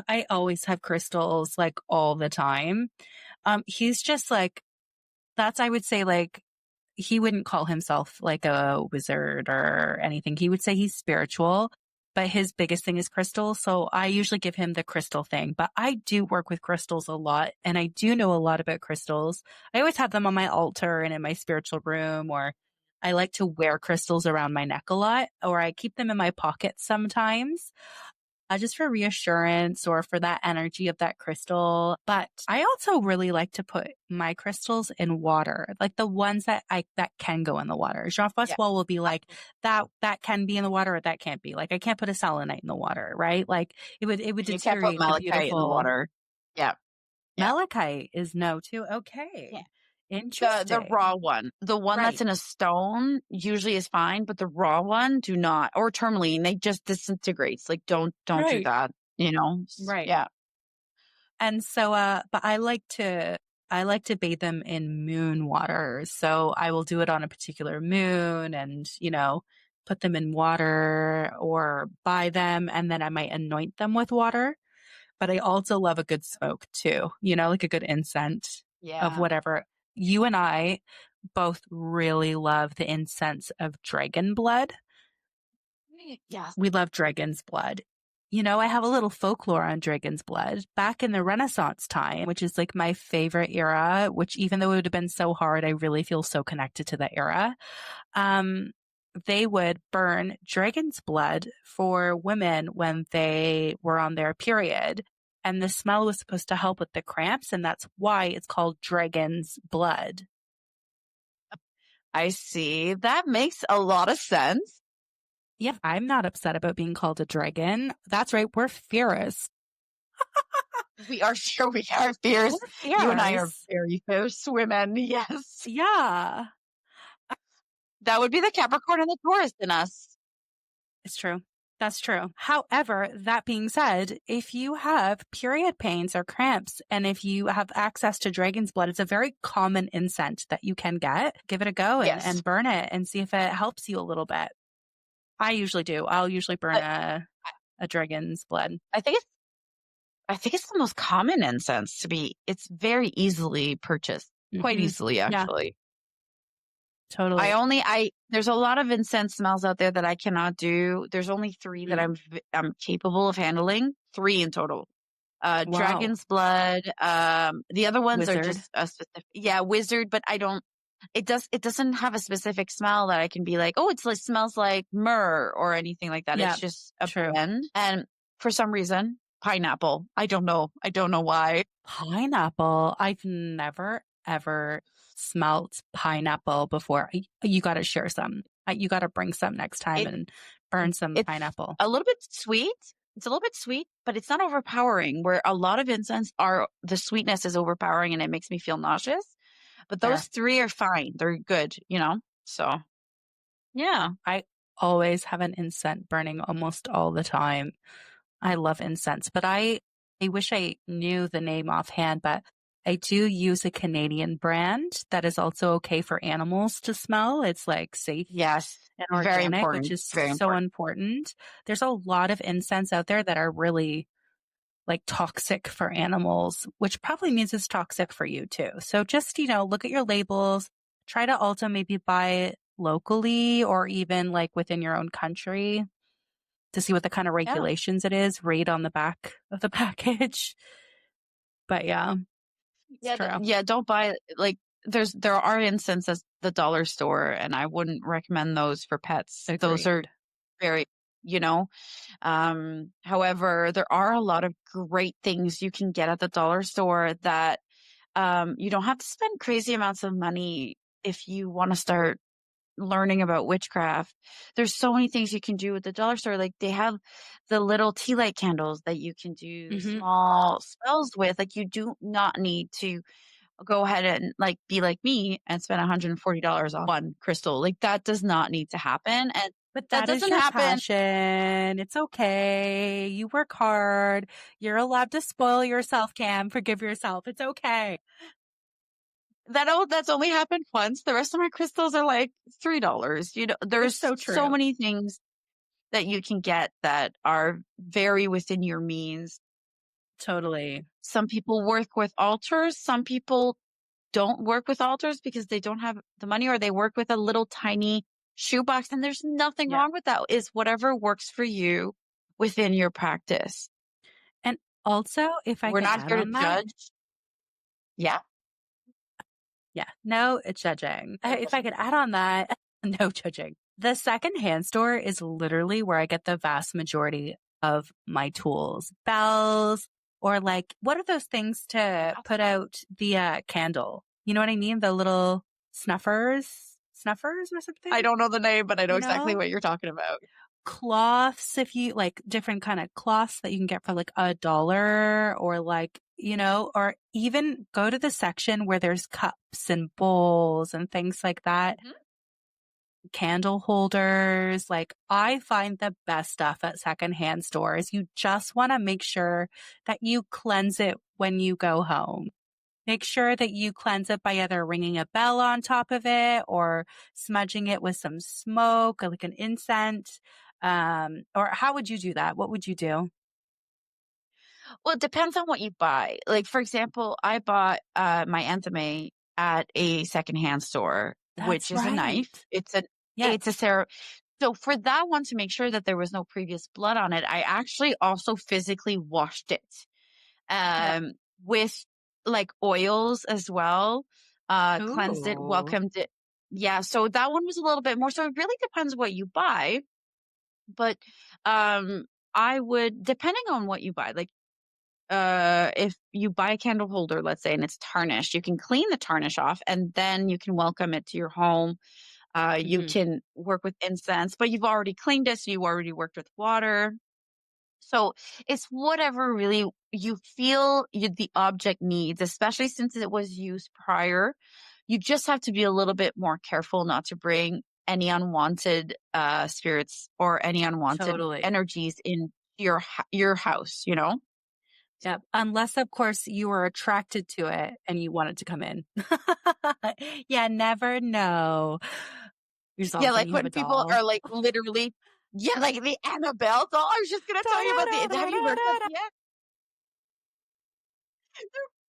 S1: I always have crystals like all the time. He's just like, that's, I would say, like, he wouldn't call himself like a wizard or anything. He would say he's spiritual, but his biggest thing is crystals. So I usually give him the crystal thing, but I do work with crystals a lot and I do know a lot about crystals. I always have them on my altar and in my spiritual room, or I like to wear crystals around my neck a lot, or I keep them in my pockets sometimes. Just for reassurance or for that energy of that crystal. But I also really like to put my crystals in water, like the ones that can go in the water. Jean-François will be like, that can be in the water or that can't be. Like I can't put a selenite in the water, right? Like it would
S2: You can't put
S1: deteriorate the
S2: malachite in the
S1: beautiful
S2: water. Yeah. Yeah.
S1: malachite is no too. Okay.
S2: Yeah.
S1: Interesting.
S2: The raw one. The one that's in a stone usually is fine, but the raw one do not. Or tourmaline, they just disintegrates. Like don't do that, you know?
S1: Right.
S2: Yeah.
S1: And so, but I like to bathe them in moon water. So I will do it on a particular moon and, put them in water or buy them. And then I might anoint them with water. But I also love a good smoke too, like a good incense of
S2: Yeah.
S1: whatever. You and I both really love the incense of dragon blood.
S2: Yes.
S1: We love dragon's blood. I have a little folklore on dragon's blood. Back in the Renaissance time, which is like my favorite era, which even though it would have been so hard, I really feel so connected to that era. They would burn dragon's blood for women when they were on their period. And the smell was supposed to help with the cramps. And that's why it's called dragon's blood.
S2: I see. That makes a lot of sense.
S1: Yeah, I'm not upset about being called a dragon. That's right. We're fierce.
S2: We are sure we are fierce. You and I are very fierce women. Yes.
S1: Yeah.
S2: That would be the Capricorn and the Taurus in us.
S1: It's true. That's true. However, that being said, if you have period pains or cramps, and if you have access to dragon's blood, it's a very common incense that you can get. Give it a go and burn it and see if it helps you a little bit. I usually do. I'll usually burn a dragon's blood. I think
S2: it's the most common incense to be. It's very easily purchased, quite easily, actually.
S1: Yeah. Totally.
S2: There's a lot of incense smells out there that I cannot do. There's only 3 that I'm capable of handling. 3 in total.
S1: Wow.
S2: Dragon's blood. The other ones
S1: Wizard.
S2: are just a specific. Yeah, wizard. But it doesn't have a specific smell that I can be like, oh, it smells like myrrh or anything like that.
S1: Yeah,
S2: it's just a blend. And for some reason, pineapple. I don't know why.
S1: Pineapple. I've never ever smelt pineapple before. You got to share some. You got to bring some next time and burn some pineapple.
S2: A little bit sweet, It's a little bit sweet, but it's not overpowering, where a lot of incense are the sweetness is overpowering and it makes me feel nauseous. But those
S1: Fair.
S2: 3 are fine. They're good, you know? So, yeah.
S1: I always have an incense burning almost all the time. I love incense, but I wish I knew the name offhand, but I do use a Canadian brand that is also okay for animals to smell. It's like safe
S2: Yes.
S1: and
S2: Very
S1: organic, which
S2: important.
S1: is
S2: Very
S1: so
S2: important.
S1: important. There's a lot of incense out there that are really like toxic for animals, which probably means it's toxic for you too. So just, look at your labels, try to also maybe buy it locally or even like within your own country to see what the kind of
S2: Yeah.
S1: regulations it is, read on the back of the package. But yeah, it's
S2: Yeah,
S1: true.
S2: yeah, don't buy like there are incense at the dollar store, and I wouldn't recommend those for pets. Those are
S1: Agreed.
S2: very, you know, however, there are a lot of great things you can get at the dollar store that you don't have to spend crazy amounts of money if you want to start learning about witchcraft. There's so many things you can do with the dollar store. Like they have the little tea light candles that you can do
S1: Hmm.
S2: small spells with. Like you do not need to go ahead and like be like me and spend $140 on one crystal. Like that does not need to happen. And
S1: But
S2: that
S1: that is
S2: doesn't
S1: your
S2: happen.
S1: passion. It's okay. You work hard. You're allowed to spoil yourself, Cam. Forgive yourself. It's okay.
S2: That's only happened once. The rest of my crystals are like $3. You know,
S1: It's
S2: there's
S1: so
S2: so
S1: true.
S2: many things that you can get that are very within your means.
S1: Totally.
S2: Some people work with altars. Some people don't work with altars because they don't have the money, or they work with a little tiny shoebox. And there's nothing
S1: Yeah.
S2: wrong with that. It's whatever works for you within your practice.
S1: And also, if I
S2: We're
S1: can
S2: not
S1: add
S2: here to
S1: on that,
S2: judge. Yeah.
S1: yeah, no judging.
S2: No
S1: If I
S2: judgment.
S1: could add on that, no judging. The secondhand store is literally where I get the vast majority of my tools, bells, or like, what are those things to put out the candle? You know what I mean? The little snuffers or
S2: I
S1: something,
S2: don't know the name, but I know
S1: you
S2: exactly
S1: know?
S2: what you're talking about.
S1: Cloths, if you like different kind of cloths that you can get for like $1 or like, or even go to the section where there's cups and bowls and things like that,
S2: Mhm.
S1: candle holders. Like I find the best stuff at secondhand stores. You just want to make sure that you cleanse it when you go home. Make sure that you cleanse it by either ringing a bell on top of it or smudging it with some smoke or like an incense. Or how would you do that? What would you do?
S2: Well, it depends on what you buy. Like, for example, I bought my antheme at a secondhand store, which
S1: That's
S2: is a
S1: right.
S2: knife.
S1: Yes.
S2: It's a Sarah. So for that one, to make sure that there was no previous blood on it, I actually also physically washed it
S1: Yep.
S2: with like oils as well. Cleansed it,
S1: Ooh.
S2: welcomed it. Yeah, so that one was a little bit more. So it really depends what you buy, but um, I would, depending on what you buy, like if you buy a candle holder, let's say, and it's tarnished, you can clean the tarnish off and then you can welcome it to your home. You
S1: Hmm.
S2: can work with incense, but you've already cleaned it, so you already worked with water. So it's whatever really you feel the object needs, especially since it was used prior. You just have to be a little bit more careful not to bring any unwanted spirits or any unwanted
S1: Totally.
S2: energies in your house, you know?
S1: Yep. Unless, of course, you were attracted to it and you wanted to come in. Yeah, never know. You're just all of
S2: Yeah,
S1: a sudden
S2: like
S1: you have
S2: when
S1: a
S2: people
S1: doll.
S2: are like literally, yeah, like the Annabelle doll. I was just gonna tell you about the. Have you heard about
S1: Da-da-da-da-da-da.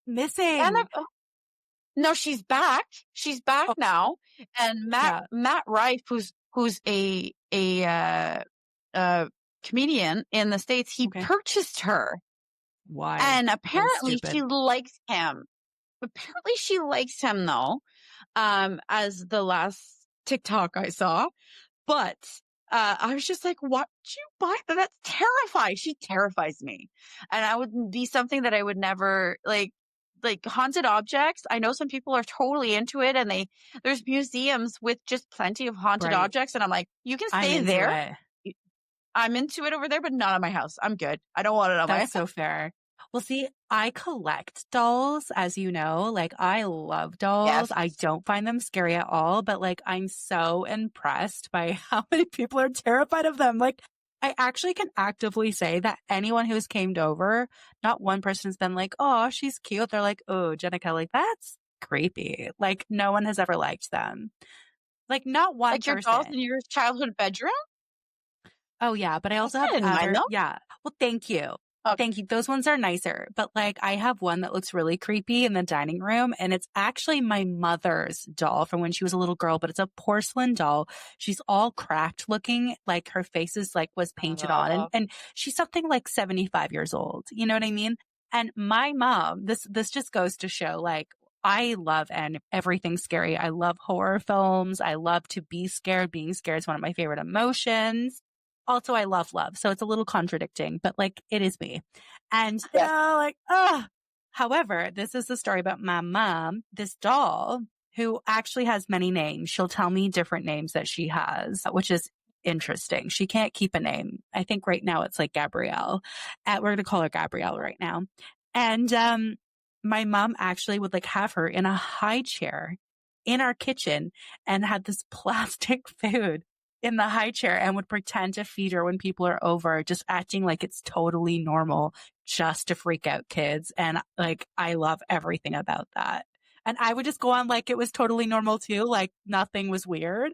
S2: the
S1: Missing.
S2: Annabelle? No, she's back. She's back
S1: Oh,
S2: now. And
S1: yeah.
S2: Matt Rife, who's a comedian in the States, he
S1: Okay.
S2: purchased her,
S1: Why?
S2: and
S1: That was
S2: apparently she
S1: stupid.
S2: likes him. Apparently she likes him though. As the last TikTok I saw. But, I was just like, "Why would you buy that? That's terrifying." She terrifies me. And I would be something that I would never like haunted objects. I know some people are totally into it, and there's museums with just plenty of haunted
S1: Right.
S2: objects, and I'm like, "You can
S1: I'm
S2: stay
S1: into
S2: there.
S1: it.
S2: I'm into it over there, but not at my house. I'm good. I don't want it on my
S1: That's so fair. Well, see, I collect dolls, as you know. Like, I love dolls.
S2: Yes.
S1: I don't find them scary at all, but like, I'm so impressed by how many people are terrified of them. Like, I actually can actively say that anyone who's came over, not one person's been like, oh, she's cute. They're like, oh, Jenica, like, that's creepy. Like, no one has ever liked them. Like, not one
S2: Like your dolls
S1: person.
S2: in your childhood bedroom?
S1: Oh, yeah, but I
S2: Yes,
S1: also
S2: I
S1: have
S2: didn't mind
S1: other
S2: them.
S1: yeah. Well, thank you.
S2: Okay.
S1: Thank you. Those ones are nicer, but, like, I have one that looks really creepy in the dining room, and it's actually my mother's doll from when she was a little girl, but it's a porcelain doll. She's all cracked looking, like, her face is, like, was painted on,
S2: Uh,
S1: and she's something like 75 years old, you know what I mean? And my mom, this just goes to show, like, I love and everything scary. I love horror films. I love to be scared. Being scared is one of my favorite emotions. Also, I love love. So it's a little contradicting, but like it is me. And,
S2: yes.
S1: like, ugh. However, this is the story about my mom, this doll who actually has many names. She'll tell me different names that she has, which is interesting. She can't keep a name. I think right now it's like Gabrielle. We're going to call her Gabrielle right now. And, my mom actually would like have her in a high chair in our kitchen and had this plastic food in the high chair and would pretend to feed her when people are over, just acting like it's totally normal just to freak out kids. And like, I love everything about that. And I would just go on like it was totally normal too, like nothing was weird.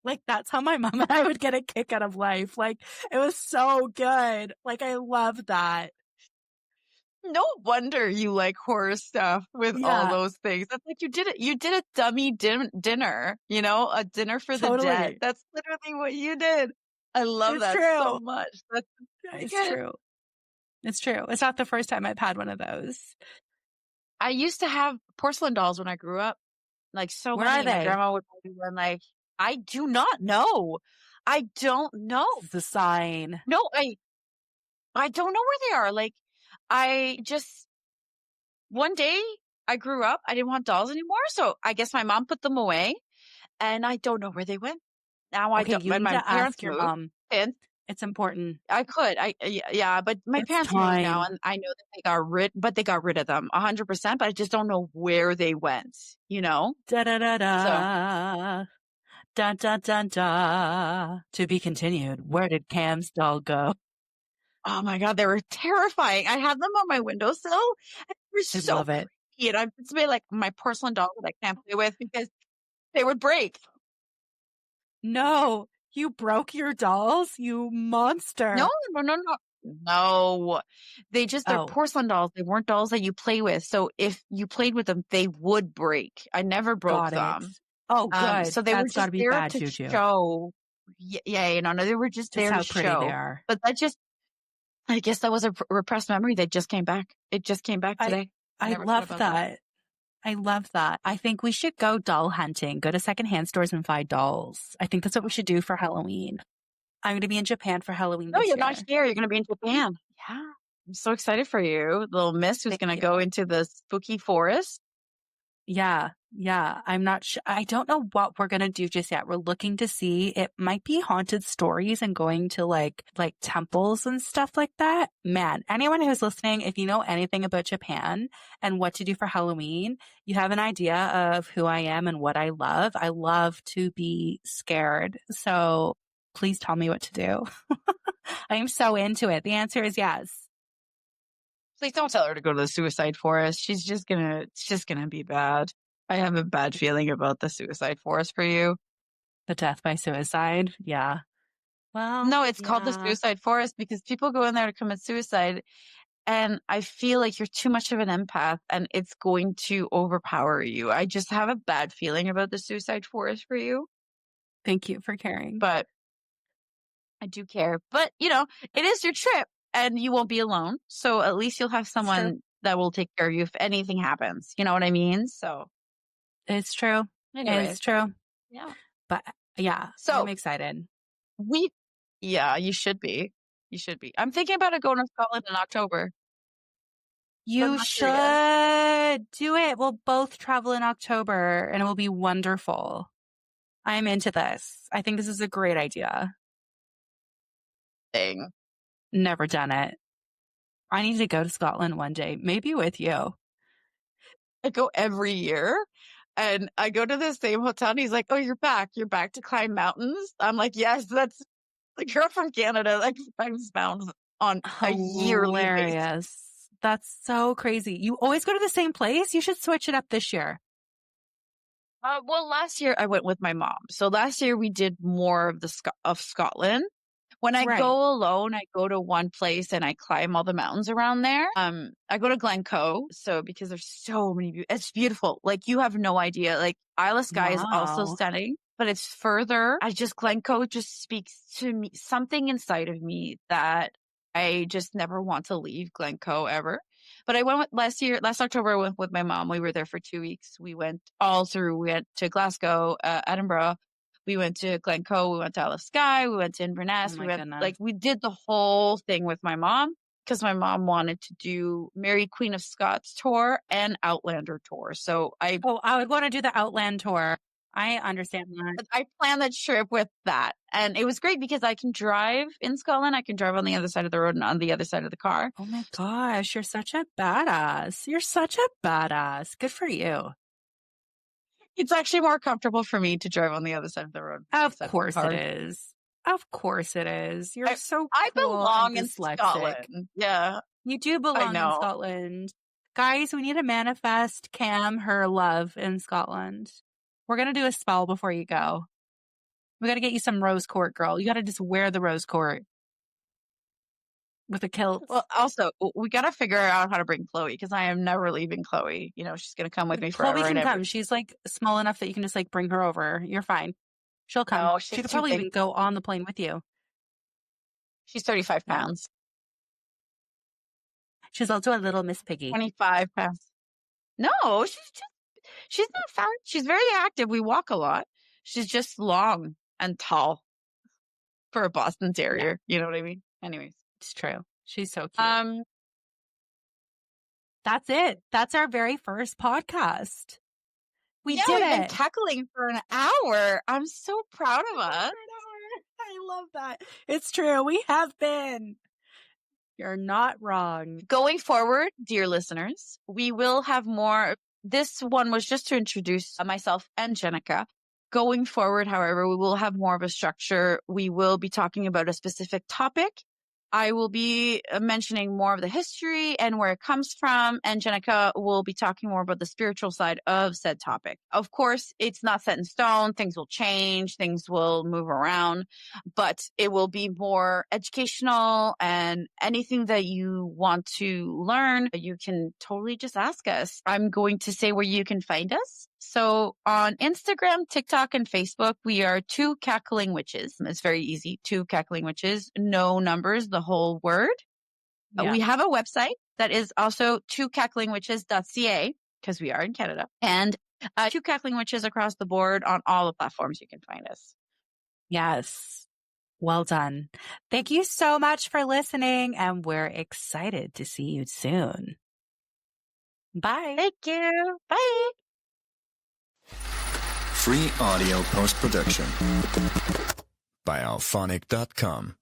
S1: Like that's how my mom and I would get a kick out of life. Like it was so good. Like I love that.
S2: No wonder you like horror stuff with all
S1: Yeah,
S2: those things. That's like you did a dummy dinner, you know, a dinner for the dead.
S1: totally.
S2: That's literally what you did. I love
S1: It's
S2: that so
S1: true.
S2: much. That's really
S1: It's
S2: good.
S1: true. It's true. It's not the first time I've had one of those.
S2: I used to have porcelain dolls when I grew up, like so
S1: Where are
S2: many. My
S1: they?
S2: grandma would buy one. Like, I do not know. I don't know.
S1: This is a sign.
S2: No, I don't know where they are. Like, I just one day I grew up. I didn't want dolls anymore, so I guess my mom put them away, and I don't know where they went. Now I
S1: Okay,
S2: don't.
S1: you
S2: When
S1: need
S2: my
S1: to
S2: parents
S1: ask your
S2: moved,
S1: mom.
S2: and
S1: It's important.
S2: I could, yeah, but my
S1: It's
S2: parents moved now,
S1: time.
S2: and I know that they got rid of them 100%. But I just don't know where they went. You know,
S1: Da da da
S2: so.
S1: da. Da da da da. To be continued. Where did Cam's doll go?
S2: Oh my God, they were terrifying. I had them on my windowsill. And they were
S1: I
S2: so
S1: love it.
S2: creepy. And it's been like my porcelain dolls that I can't play with because they would break.
S1: No, you broke your dolls, you
S2: No,
S1: monster.
S2: no, no, no. No. They're
S1: Oh,
S2: porcelain dolls. They weren't dolls that you play with. So if you played with them, they would break. I never broke
S1: got it.
S2: them.
S1: Oh, good.
S2: So they were
S1: That's got
S2: just
S1: to be
S2: there
S1: bad
S2: to
S1: juju.
S2: show. Yeah, no, they were just
S1: Just
S2: there to
S1: how pretty they
S2: show.
S1: are.
S2: But I guess that was a repressed memory that just came back. It just came back
S1: I
S2: today. I
S1: I
S2: never thought
S1: love
S2: about that.
S1: that. I love that. I think we should go doll hunting, go to secondhand stores and find dolls. I think that's what we should do for Halloween. I'm going to be in Japan for Halloween
S2: No,
S1: this
S2: you're not
S1: year.
S2: here. You're going to be in Japan. Yeah. I'm so excited for you. Little miss who's
S1: Thank
S2: going to go
S1: you.
S2: into the spooky forest.
S1: Yeah, yeah. I'm not sure. I don't know what we're gonna do just yet. We're looking to see. It might be haunted stories and going to like temples and stuff like that. Man, anyone who's listening, if you know anything about Japan and what to do for Halloween, you have an idea of who I am and what I love. I love to be scared. So please tell me what to do. I am so into it. The answer is yes.
S2: Please don't tell her to go to the suicide forest. It's just gonna be bad. I have a bad feeling about the suicide forest for you.
S1: The death by suicide. Yeah. Well,
S2: No, it's called the
S1: yeah.
S2: suicide forest because people go in there to commit suicide. And I feel like you're too much of an empath and it's going to overpower you. I just have a bad feeling about the suicide forest for you,
S1: Thank you for caring.
S2: but I do care. But, it is your trip and you won't be alone. So at least you'll have
S1: It's true.
S2: someone that will take care of you if anything happens. You know what I mean? So,
S1: It's true.
S2: anyways,
S1: It's true.
S2: yeah.
S1: But yeah, I'm
S2: So
S1: excited.
S2: we, yeah, you should be. You should be. I'm thinking about it going to Scotland in October, but I'm
S1: You
S2: not sure yet.
S1: should do it. We'll both travel in October and it will be wonderful. I'm into this. I think this is a great idea.
S2: thing.
S1: Never done it. I need to go to Scotland one day, maybe with you.
S2: I go every year, and I go to the same hotel, and he's like, "Oh, you're back to climb mountains." I'm like, "Yes, that's the girl from Canada that climbs mountains on a yearly basis."
S1: Hilarious. That's so crazy. You always go to the same place? You should switch it up this year.
S2: Well, last year I went with my mom. So last year we did more of Scotland. When I
S1: Right.
S2: go alone, I go to one place and I climb all the mountains around there. I go to Glencoe. So because there's so many, it's beautiful. Like you have no idea. Like Isle of Skye is also
S1: Wow.
S2: stunning, but it's further. Glencoe just speaks to me, something inside of me that I just never want to leave Glencoe ever. But I went last October, I went with my mom. We were there for 2 weeks. We went we went to Glasgow, Edinburgh. We went to Glencoe, we went to Isle of Skye, we went to Inverness.
S1: Oh my goodness.
S2: We did the whole thing with my mom because my mom wanted to do Mary Queen of Scots tour and Outlander tour. So
S1: I would want to do the Outland tour. I understand that.
S2: I planned that trip with that. And it was great because I can drive in Scotland. I can drive on the other side of the road and on the other side of the car.
S1: Oh my gosh, you're such a badass. You're such a badass. Good for you.
S2: It's actually more comfortable for me to drive on the other side of the road.
S1: Of course it is. Of course it is. You're so cool.
S2: I belong in
S1: dyslexic.
S2: Scotland. Yeah.
S1: You do belong in Scotland. Guys, we need to manifest Cam her love in Scotland. We're going to do a spell before you go. We got to get you some rose court, girl. You got to just wear the rose court with a kilt.
S2: Well, also, we got to figure out how to bring Chloe because I am never leaving Chloe. You know, she's going to come with me forever.
S1: Chloe can come. She's like small enough that you can just like bring her over. You're fine. She'll come.
S2: No,
S1: she could probably even go on the plane with you.
S2: She's 35 pounds.
S1: She's also a little Miss Piggy.
S2: 25 pounds. No, she's not fat. She's very active. We walk a lot. She's just long and tall for a Boston Terrier. Yeah. You know what I mean? Anyways.
S1: It's true. She's so cute. That's it. That's our very first podcast. We did
S2: we've
S1: it.
S2: Been cackling for an hour. I'm so proud of us.
S1: I love that. It's true. We have been. You're not wrong.
S2: Going forward, dear listeners, we will have more. This one was just to introduce myself and Jenica. Going forward, however, we will have more of a structure. We will be talking about a specific topic. I will be mentioning more of the history and where it comes from, and Jenica will be talking more about the spiritual side of said topic. Of course, it's not set in stone. Things will change. Things will move around, but it will be more educational, and anything that you want to learn, you can totally just ask us. I'm going to say where you can find us. So on Instagram, TikTok, and Facebook, we are Two Cackling Witches. It's very easy. Two Cackling Witches. No numbers, the whole word. Yeah. We have a website that is also twocacklingwitches.ca because we are in Canada. And Two Cackling Witches across the board on all the platforms you can find us.
S1: Yes. Well done. Thank you so much for listening, and we're excited to see you soon. Bye.
S2: Thank you. Bye.
S3: Free audio post-production by alphonic.com.